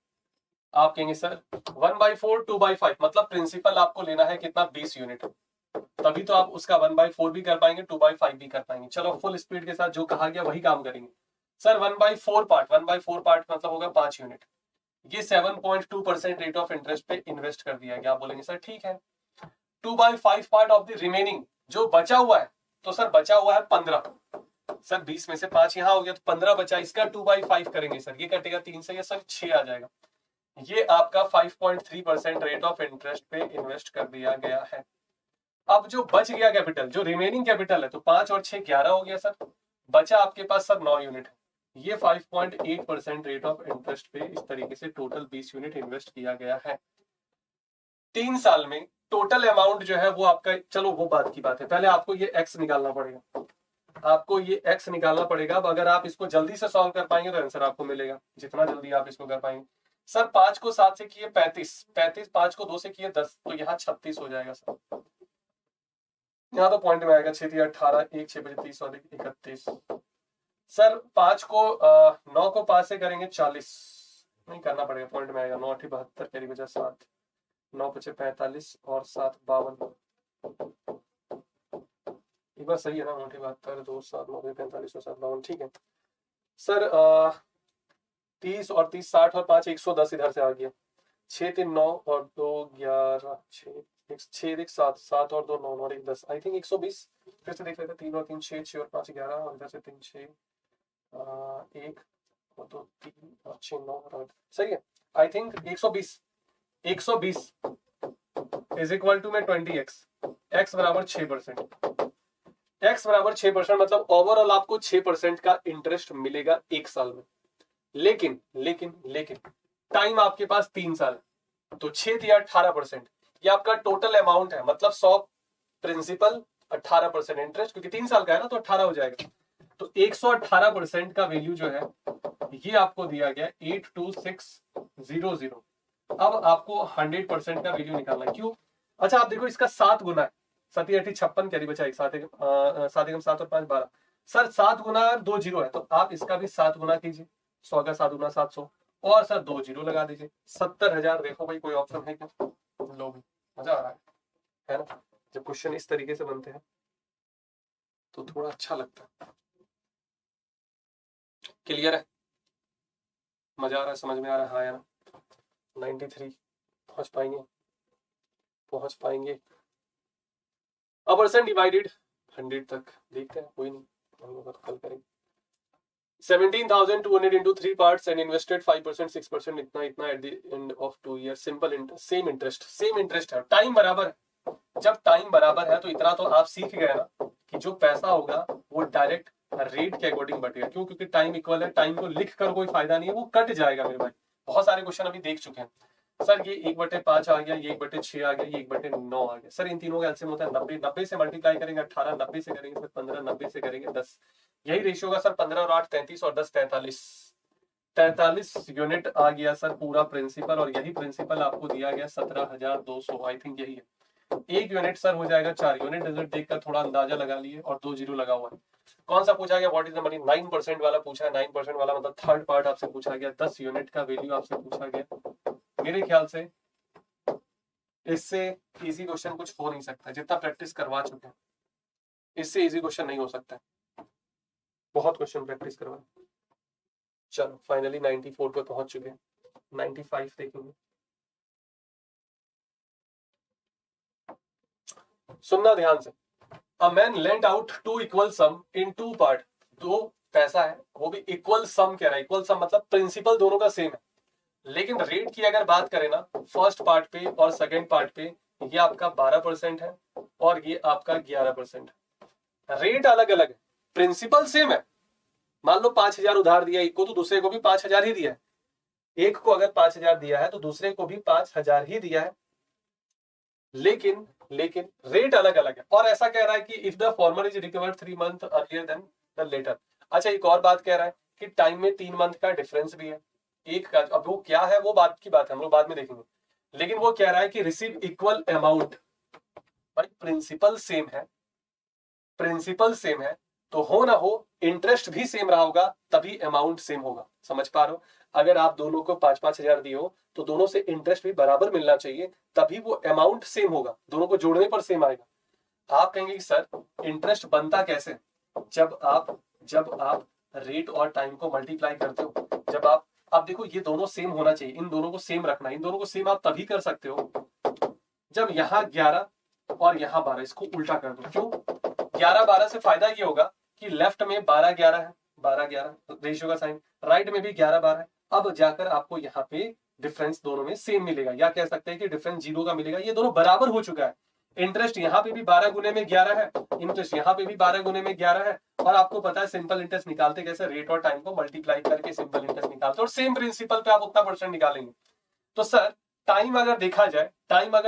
आप कहेंगे सर 1/4 2/5, मतलब प्रिंसिपल आपको लेना है कितना, 20 यूनिट, तभी तो आप उसका 1/4 भी कर पाएंगे, 2/5 भी कर पाएंगे। चलो फुल स्पीड के साथ जो कहा गया वही काम करेंगे। सर 1/4 पार्ट, 1/4 पार्ट मतलब होगा 5 यूनिट, ये 7.2% रेट ऑफ इंटरेस्ट पे इन्वेस्ट कर दिया गया। आप बोलेंगे सर ठीक है, 2/5 पार्ट ऑफ द रिमेनिंग जो बचा हुआ है, तो सर बचा हुआ है 15, सर 20 में से 5 यहाँ हो गया तो 15 बचा, इसका 2/5 करेंगे सर, ये कटेगा 3 से, ये सर 6 आ जाएगा। ये आपका 5.3% रेट ऑफ इंटरेस्ट पे इन्वेस्ट कर दिया गया है। अब जो बच गया कैपिटल, जो रिमेनिंग कैपिटल है, तो 5 और 6 11 हो गया सर, बचा आपके पास सर 9 यूनिट है। ये 5.8% रेट ऑफ इंटरेस्ट पे इस तरीके से टोटल 20 यूनिट इन्वेस्ट किया गया है। 3 साल में टोटल अमाउंट जो है वो आपका, चलो वो बात की बात है, पहले आपको ये एक्स निकालना पड़ेगा, आपको ये एक्स निकालना पड़ेगा। अब अगर आप इसको जल्दी से सॉल्व कर पाएंगे तो आंसर आपको मिलेगा, जितना जल्दी आप इसको कर पाएंगे। सर 5 को 7 से किए 35, 5 को 2 से किए 10, तो यहाँ 36 हो जाएगा सर। यहाँ तो पॉइंट में आएगा 6 3 18, 1 6 बजे 30 और 31। सर 5 को 9 को 5 से करेंगे 40, नहीं करना पड़ेगा, पॉइंट में आएगा। 9 8 72 कैरी बचा 7, 9 5 45 और 7 52। एक बार सही है ना, 9 8 72 2 7 9 45 और 7 52, ठीक है सर। 30 और 30 60 और 5 110 इधर से आ गया। 6 3 9 और 2 11 6 6 7 7 और 2 9 और 1 10, आई थिंक 120। फिर से देख लेते हैं, 3 और 3 6 6 और 5 11 और इधर से 3 6 1 और 2 3 और 6 9 और 8, सही है I think 120। 120 is equal to में 20x, x बराबर 6%, x बराबर 6%, मतलब ओवरऑल आपको 6% का इंटरेस्ट मिलेगा 1 साल में। लेकिन लेकिन लेकिन टाइम आपके पास 3 साल है, तो 6 या 18%, ये आपका टोटल अमाउंट है, मतलब 100 प्रिंसिपल 18% इंटरेस्ट, क्योंकि 3 साल का है ना तो 18 हो जाएगा। तो 118% का वैल्यू जो है ये आपको दिया गया 82600। अब आपको 100% का वैल्यू निकालना है, क्यों? अच्छा आप देखो, इसका 7 गुना है, 7 8 56 कैरी बचा, 7 7 और 5 12। सर 7 गुना 2 जीरो है, तो आप इसका भी 7 गुना कीजिए, 100 का 7 गुना 700, और सर 2 जीरो लगा दीजिए, 70,000। देखो भाई कोई ऑप्शन है क्या? लो भी, मजा आ रहा है ना? जब क्वेश्चन इस तरीके से बनते हैं तो थोड़ा अच्छा लगता है। क्लियर है? मजा आ रहा है, समझ में आ रहा है? हाँ यार 93 पहुंच पाएंगे, पहुंच पाएंगे। अब परसेंट डिवाइडेड 100 तक देखते हैं, कोई नहीं, हम लोग कल करेंगे। 17,200 into 3 parts and invested 5% 6%, इतना इतना at the end of 2 years, simple interest, same interest है, टाइम बराबर है। जब टाइम बराबर है तो इतना तो आप सीख गए ना कि जो पैसा होगा वो डायरेक्ट रेट के अकॉर्डिंग बटेगा। क्यों? क्योंकि टाइम इक्वल है, टाइम को लिख कर कोई फायदा नहीं है, वो कट जाएगा मेरे भाई। बहुत सारे क्वेश्चन अभी देख चुके हैं सर, ये 1/5 आ गया, ये 1/6 आ गया, ये 1/9 आ गया। सर इन तीनों का एलसीएम होता है 90, 90 से मल्टीप्लाई करेंगे 18, 90 से करेंगे सर 15, 90 से करेंगे 10, यही रेशियो होगा सर। 15 और 8 33 और 10 43 यूनिट आ गया सर पूरा प्रिंसिपल, और यही प्रिंसिपल आपको दिया गया 17,200, आई थिंक यही है। 1 यूनिट सर हो जाएगा 4 यूनिट, रिजल्ट देखकर थोड़ा अंदाजा लगा लिए, और 2 जीरो लगा हुआ है। कौन सा पूछा गया? What is the money? 9% वाला पूछा है, 9% वाला मतलब थर्ड पार्ट आपसे पूछा गया, 10 यूनिट का वैल्यू आपसे पूछा गया। मेरे ख्याल से इससे इजी क्वेश्चन कुछ हो नहीं सकता, जितना प्रैक्टिस करवा चुके हैं इससे इजी क्वेश्चन नहीं हो सकता, बहुत क्वेश्चन प्रैक्टिस करवा। चलो फाइनली 94 पे पहुंच चुके हैं, 95 देखेंगे। सुनना ध्यान से। A man lent out 2 equal some in 2 part, 2 पैसा है वो भी इक्वल सम कह रहा है, इक्वल सम मतलब प्रिंसिपल दोनों का सेम है, लेकिन रेट की अगर बात करें ना, फर्स्ट पार्ट पे और सेकंड पार्ट पे ये आपका 12% है और ये आपका 11% है। रेट अलग अलग है, प्रिंसिपल सेम है। मान लो 5,000 उधार दिया एक को, तो दूसरे को भी 5,000 ही दिया है। एक को अगर 5,000 दिया है तो दूसरे को भी 5,000 ही दिया है, लेकिन रेट अलग अलग है। और ऐसा कह रहा है कि if the former is recovered 3 month earlier than the latter. अच्छा एक और बात कह रहा है कि टाइम में 3 मंथ का डिफरेंस भी है एक का, अब वो क्या है वो बात की बात है, हम लोग बाद में देखेंगे। लेकिन वो कह रहा है कि रिसीव इक्वल अमाउंट, भाई प्रिंसिपल सेम है, प्रिंसिपल सेम है तो हो ना हो इंटरेस्ट भी सेम रहा होगा, तभी अमाउंट सेम होगा। समझ पा रहे हो? अगर आप दोनों को 5-5 हजार दिए हो तो दोनों से इंटरेस्ट भी बराबर मिलना चाहिए, तभी वो अमाउंट सेम होगा, दोनों को जोड़ने पर सेम आएगा। आप कहेंगे कि सर इंटरेस्ट बनता कैसे? जब आप रेट और टाइम को मल्टीप्लाई करते हो, जब आप देखो ये दोनों सेम होना चाहिए, इन दोनों को सेम रखना, इन दोनों को सेम आप तभी कर सकते हो जब यहाँ 11 और यहाँ 12, इसको उल्टा कर दो। क्यों? 11-12 से फायदा ये होगा कि लेफ्ट में 12-11 है, 12-11 रेशियो का साइन, राइट में भी 11-12 है। अब जाकर आपको यहाँ पे डिफरेंस दोनों में सेम मिलेगा, या कह सकते हैं कि डिफरेंस 0 का मिलेगा। ये दोनों बराबर हो चुका है। इंटरेस्ट यहाँ पे भी 12 गुने में 11 है, इंटरेस्ट यहाँ पे भी 12 गुने में 11 है। और आपको पता है सिंपल इंटरेस्ट निकालते कैसे, रेट और टाइम को मल्टीप्लाई करके सिंपल इंटरेस्ट निकालते, और सेम प्रिंसिपल पे आप उतना परसेंट निकालेंगे। तो सर टाइम अगर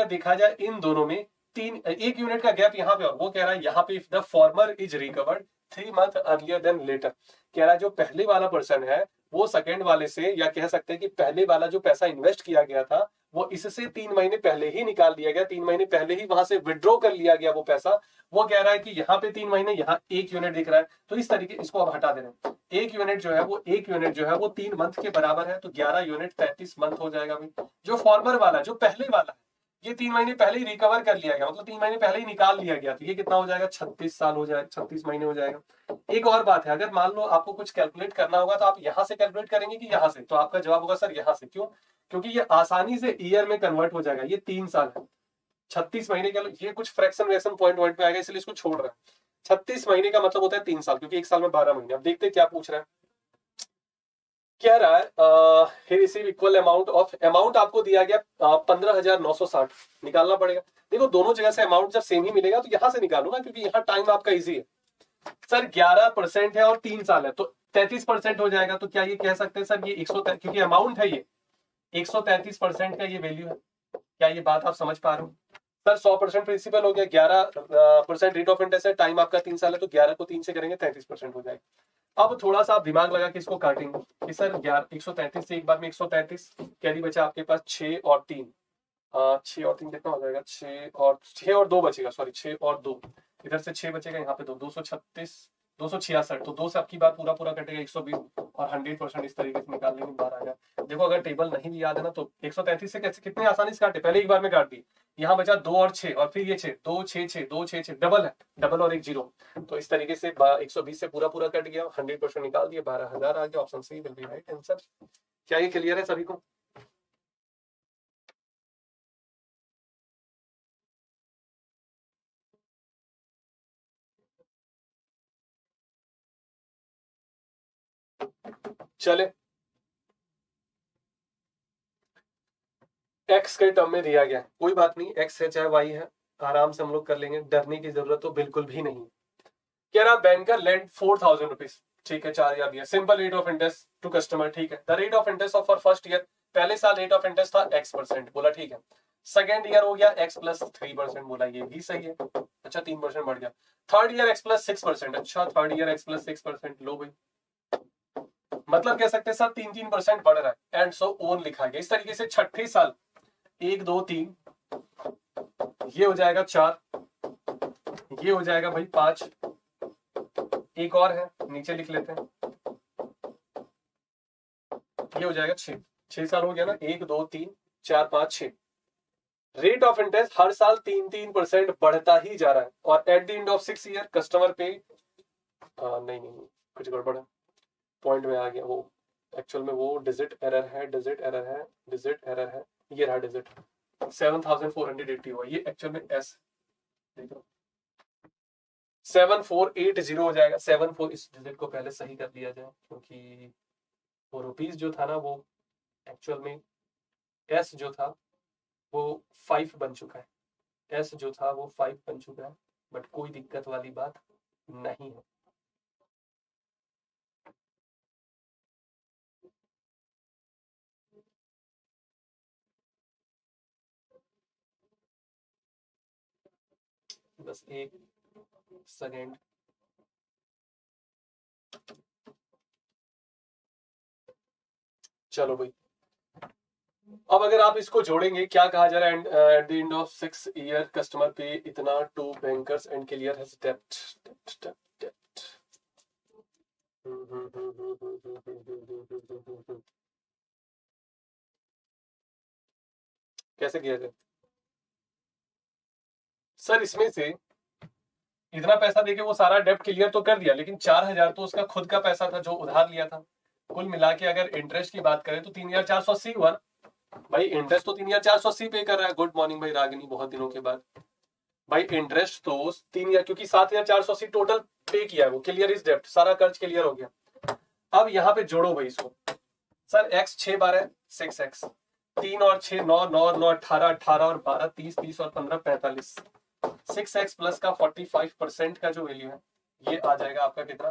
देखा जाए इन दोनों में 1 यूनिट का गैप यहाँ पे, और वो कह रहा है यहाँ पे if the former is recovered 3 month earlier than latter, कह रहा है जो पहले वाला पर्सन है वो सेकेंड वाले से, या कह सकते हैं कि पहले वाला जो पैसा इन्वेस्ट किया गया था वो इससे 3 महीने पहले ही निकाल दिया गया, 3 महीने पहले ही वहां से विड्रॉ कर लिया गया वो पैसा। वो कह रहा है कि यहाँ पे 3 महीने, यहाँ 1 यूनिट दिख रहा है, तो इस तरीके इसको अब हटा दे रहे हैं। 1 यूनिट जो है वो 3 मंथ के बराबर है, तो 11 यूनिट 33 मंथ हो जाएगा भाई। जो फॉर्मर वाला, जो पहले वाला है, ये 3 महीने पहले ही रिकवर कर लिया गया, मतलब 3 महीने पहले ही निकाल लिया गया, तो ये कितना हो जाएगा, 36 साल हो जाएगा, 36 महीने हो जाएगा। एक और बात है, अगर मान लो आपको कुछ कैलकुलेट करना होगा तो आप यहां से कैलकुलेट करेंगे कि यहां से, तो आपका जवाब होगा सर यहां से। क्यों? क्योंकि ये आसानी से ईयर में कन्वर्ट हो जाएगा। ये 3 साल है, 36 महीने का, ये कुछ फ्रैक्शन वैक्शन पॉइंट पे आएगा इसलिए इसको छोड़ रहा है। 36 महीने का मतलब होता है 3 साल, क्योंकि 1 साल में 12 महीने। अब देखते हैं क्या पूछ रहा है। कह रहा है ही रिसीव इक्वल अमाउंट आपको दिया गया 15,960, निकालना पड़ेगा। देखो दोनों जगह से अमाउंट जब सेम ही मिलेगा तो यहां से निकालो ना, क्योंकि यहाँ टाइम आपका इजी है। सर 11% है और 3 साल है, तो 33% हो जाएगा। तो क्या ये कह सकते हैं सर ये 100, क्योंकि अमाउंट है ये 133% का ये वैल्यू है। क्या ये बात आप समझ पा रहे हो? सर 100% प्रिंसिपल हो गया, 11% रेट ऑफ इंटरेस्ट है, टाइम आपका 3 साल है, तो 11 को 3 से करेंगे 33% हो जाएगा। अब थोड़ा सा आप दिमाग लगा के इसको काटेंगे कि सर 133 से एक बार में 133 कैरी बचा आपके पास 6 और 3, 6 और 3 कितना हो जाएगा, 6 और 2 बचेगा, सॉरी 6 और 2, इधर से 6 बचेगा, यहाँ पे 236, 266, तो 2 से आपकी बात पूरा कटेगा 120, और 100% इस तरीके से निकाल लेंगे 12,000। देखो अगर टेबल नहीं भी याद है ना तो 133 से कैसे कितने आसानी से काटे, पहले एक बार में काट दी। यहाँ बचा 2 और 6, और फिर ये 6, 2 6 6 2 6 6, डबल है, डबल और एक 0, तो इस तरीके से 120 से पूरा कट गया, 100% निकाल दिया, 12,000 आ गया। Option C will be right answer. क्या ये क्लियर है सभी को? चले, एक्स के टर्म में दिया गया, कोई बात नहीं, एक्स है चाहे वाई है, आराम से हम लोग कर लेंगे, डरने की जरूरत तो बिल्कुल भी नहीं। कह रहा बैंकर लेंड 4,000 रुपीज, ठीक है, 4,000 दिया, simple rate of interest to customer, ठीक है। The rate of interest of first year, पहले साल रेट ऑफ इंटरेस्ट था x%, बोला ठीक है। सेकेंड ईयर हो गया x प्लस 3%, बोला ये भी सही है, अच्छा 3% बढ़ गया। थर्ड ईयर x प्लस 6%, अच्छा थर्ड ईयर x प्लस 6%, लो भाई, मतलब कह सकते हैं सर 3% बढ़ रहा है, एंड सो ओन लिखा गया। इस तरीके से छठे साल 1 2 3, ये हो जाएगा 4, ये हो जाएगा भाई 5, एक और है नीचे लिख लेते हैं, ये हो जाएगा 6, 6 साल हो गया ना, 1 2 3 4 5 6। रेट ऑफ इंटरेस्ट हर साल 3% बढ़ता ही जा रहा है, और eight the end of 6 year customer पे नहीं कुछ गड़बड़ है, पॉइंट में आ गया वो, एक्चुअल में वो डिजिट एरर है, ये रहा डिजिट 7,480 हुआ, ये एक्चुअल में एस, देखो 7480 हो जाएगा, 74, इस डिजिट को पहले सही कर दिया जाए, क्योंकि वो रुपीज जो था ना वो एक्चुअल में एस जो था वो 5 बन चुका है, एस जो था वो 5 बन चुका है, बट कोई दिक्कत वाली बात नहीं है। बस एक सेकेंड, चलो भाई, अब अगर आप इसको जोड़ेंगे, क्या कहा जा रहा है, at the end of 6 year customer पे इतना to bankers and clear has डेब्ट। कैसे किया जाए सर? इसमें से इतना पैसा देके वो सारा डेब्ट क्लियर तो कर दिया, लेकिन 4,000 तो उसका खुद का पैसा था जो उधार लिया था। कुल मिला के अगर इंटरेस्ट की बात करें तो 3,480 हुआ भाई, इंटरेस्ट तो 3,480 पे कर रहा है। गुड मॉर्निंग भाई रागिनी, बहुत दिनों के बाद। भाई इंटरेस्ट तो 3 क्योंकि 7,480 टोटल पे किया है वो, क्लियर इज डेप्ट, सारा कर्ज क्लियर हो गया। अब यहाँ पे जोड़ो भाई इसको, सर x 6 12 6x, 3 और 6 9 9 9 18 18 और 12 30 30 और 15 45, 6x प्लस का 45% का जो वैल्यू है ये आ जाएगा आपका कितना,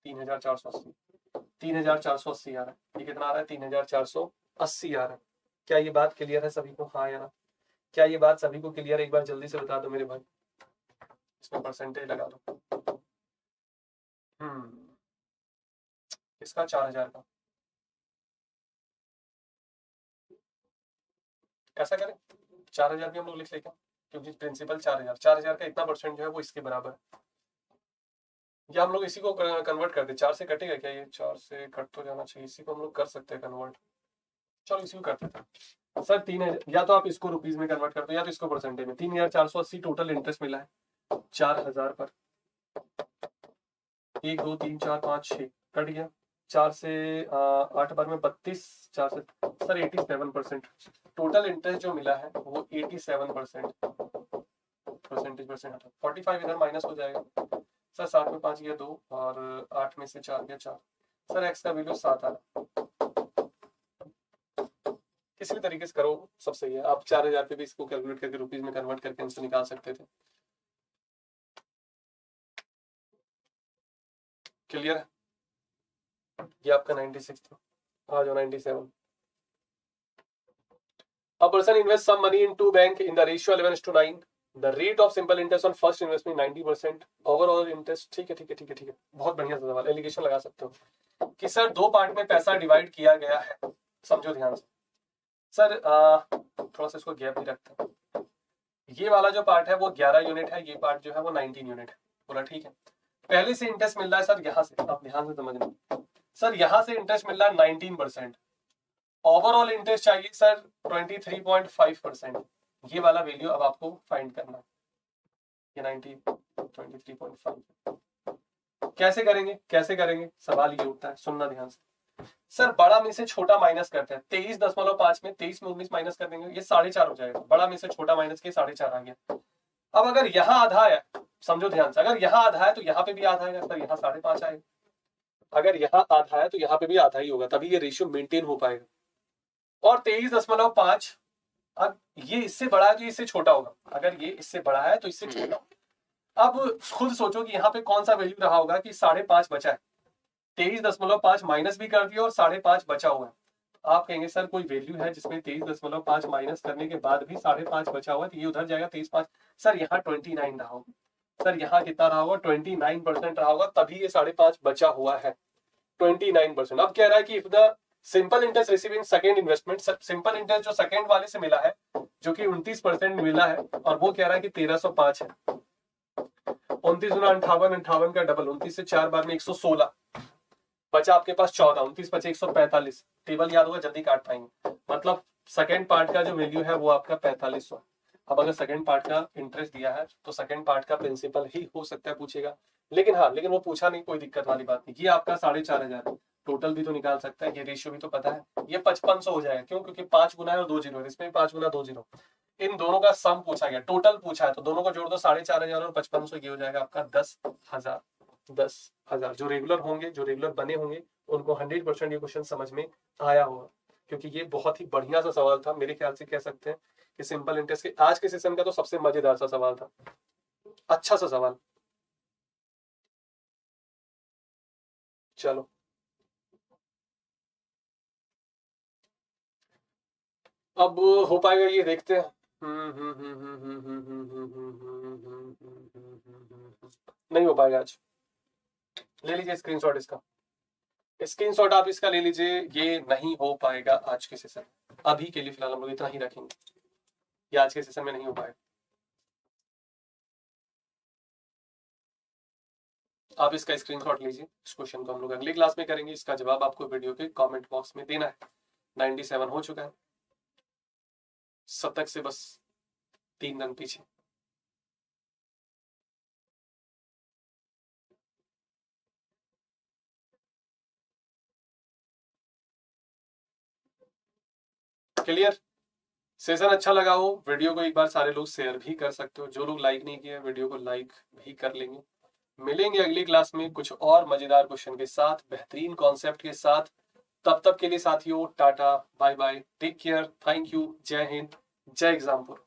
3,480, 3,480 आ रहा है। ये कितना आ रहा है, 3,480 आ रहा है। क्या ये बात क्लियर है सभी को, हाँ या ना? क्या ये बात सभी को क्लियर है? एक बार जल्दी से बता दो मेरे भाई, इसमें परसेंटेज लगा दो। इसका 4,000 का कैसा करें, 4,000 भी हम लोग लिख लेंगे, क्योंकि प्रिंसिपल 4,000, 4,000 का इतना परसेंट जो है वो इसके बराबर है। या हम लोग इसी को कन्वर्ट कर दे, 4 से कटेगा क्या ये, 4 से कट तो जाना चाहिए, इसी को हम लोग कर सकते हैं कन्वर्ट। चलो इसी को करते थे सर। 3,000, या तो आप इसको रुपीज में कन्वर्ट कर दो या तो इसको परसेंटेज में। 3,480 टोटल इंटरेस्ट मिला है 4,000 पर, 1 2 3 4 5 6 कट गया, 4 से 8 बार में 32, 4 से सर 87% टोटल इंटरेस्ट जो मिला है वो 87%, परसेंटेज परसेंट 45 इधर माइनस हो जाएगा सर। 7 में 5 गया 2 और 8 में से 4 गया 4, सर एक्स का वैल्यू 7 आ रहा। किसी भी तरीके से करो सब सही है। आप 4,000 पे भी इसको कैलकुलेट करके रुपीज में कन्वर्ट करके आंसर निकाल सकते थे। क्लियर है? ये आपका 96 था, आ जाओ 97। A person invests some money into bank in the ratio 11:9. The rate of simple interest on first investment 90%. Overall interest, ठीक है ठीक है ठीक है ठीक है, बहुत बढ़िया सा सवाल, एलिगेशन लगा सकते हो कि सर 2 पार्ट में पैसा डिवाइड किया गया है। समझो ध्यान से सर, थोड़ा सा इसको गैप भी रखते हैं। ये वाला जो पार्ट है वो 11 यूनिट है, ये पार्ट जो है वो 19 यूनिट है, पूरा ठीक है। पहले से इंटरेस्ट मिल रहा है सर यहाँ से, आप ध्यान से समझना सर, यहाँ से इंटरेस्ट मिल रहा है 19%। ओवरऑल इंटरेस्ट चाहिए सर 23.5%। ये वाला वैल्यू अब आपको फाइंड करना है, ये 23.5 कैसे करेंगे, कैसे करेंगे, सवाल ये उठता है, सुनना ध्यान से सर। बड़ा में से छोटा माइनस करते हैं, 23.5 में 23 में 19 माइनस कर देंगे, ये 4.5 हो जाएगा। बड़ा में से छोटा माइनस के 4.5 आ गया। अब अगर यहाँ आधा है, समझो ध्यान से, अगर यहाँ आधा है तो यहाँ पे भी आधा है सर, यहाँ 5.5 आएगा। अगर यहाँ आधा है तो यहाँ पे भी आधा ही होगा, तभी ये रेशियो मेंटेन हो पाएगा। और 23.5, अब ये इससे बड़ा है तो इससे छोटा होगा, अगर ये इससे बड़ा है तो इससे छोटा होगा। अब खुद सोचो कि यहाँ पे कौन सा वैल्यू रहा होगा कि 5.5 बचा है, 23.5 माइनस भी कर दिया और 5.5 बचा हुआ है। आप कहेंगे सर कोई वैल्यू है जिसमें 23.5 माइनस करने के बाद भी 5.5 बचा हुआ है, तो ये उधर जाएगा 23.5। सर यहाँ 29 रहा होगा, सर यहाँ कितना रहा होगा, 29% रहा होगा, तभी ये 5.5 बचा हुआ है, 29%। अब कह रहा है कि if the simple interest receiving second investment, simple interest जो सेकंड वाले से मिला है जो कि 29% मिला है, और वो कह रहा है कि 1305 है। 29 गुना 58, 58 का डबल, 29 से 4 बार में 116, बचा आपके पास 14, 29 बचे 145। टेबल याद होगा, जल्दी काट पाएंगे। मतलब सेकंड पार्ट का जो वैल्यू है वो आपका 4500। अब अगर सेकंड पार्ट का इंटरेस्ट दिया है तो सेकंड पार्ट का प्रिंसिपल ही हो सकता है पूछेगा, लेकिन हाँ, लेकिन वो पूछा नहीं, कोई दिक्कत वाली बात नहीं। ये आपका 4,500 टोटल भी तो निकाल सकता है, ये रेशियो भी तो पता है, ये 5500 हो जाएगा। क्यों? क्योंकि 5 गुना है और 2 जीरो है, इसमें 5 गुना 2 जीरो, इन दोनों का सम पूछा गया, टोटल पूछा है, तो दोनों को जोड़ दो, 4,500 और 5500, ये हो जाएगा आपका 10,000। 10,000 जो रेगुलर होंगे, जो रेगुलर बने होंगे, उनको 100% ये क्वेश्चन समझ में आया होगा, क्योंकि ये बहुत ही बढ़िया सा सवाल था। मेरे ख्याल से कह सकते हैं कि सिंपल इंटरेस्ट के आज के सेशन का तो सबसे मजेदार सा सवाल था, अच्छा सा सवाल। चलो अब हो पाएगा ये देखते हैं। नहीं हो पाएगा आज। ले लीजिए स्क्रीनशॉट इसका, स्क्रीनशॉट आप इसका ले लीजिए, ये नहीं हो पाएगा आज के सेशन। अभी के लिए फिलहाल हम लोग इतना ही रखेंगे, ये आज के सेशन में नहीं हो पाएगा। आप इसका स्क्रीनशॉट लीजिए, इस क्वेश्चन को हम लोग अगली क्लास में करेंगे, इसका जवाब आपको वीडियो के कमेंट बॉक्स में देना है। 97 हो चुका है, शतक से बस 3 रन पीछे। क्लियर? सेशन अच्छा लगा हो वीडियो को एक बार सारे लोग शेयर भी कर सकते हो, जो लोग लाइक नहीं किए वीडियो को लाइक भी कर लेंगे। मिलेंगे अगली क्लास में कुछ और मजेदार क्वेश्चन के साथ, बेहतरीन कॉन्सेप्ट के साथ। तब तक के लिए साथियों tata bye bye, take care, thank you, जय हिंद, जय एग्जामपुर।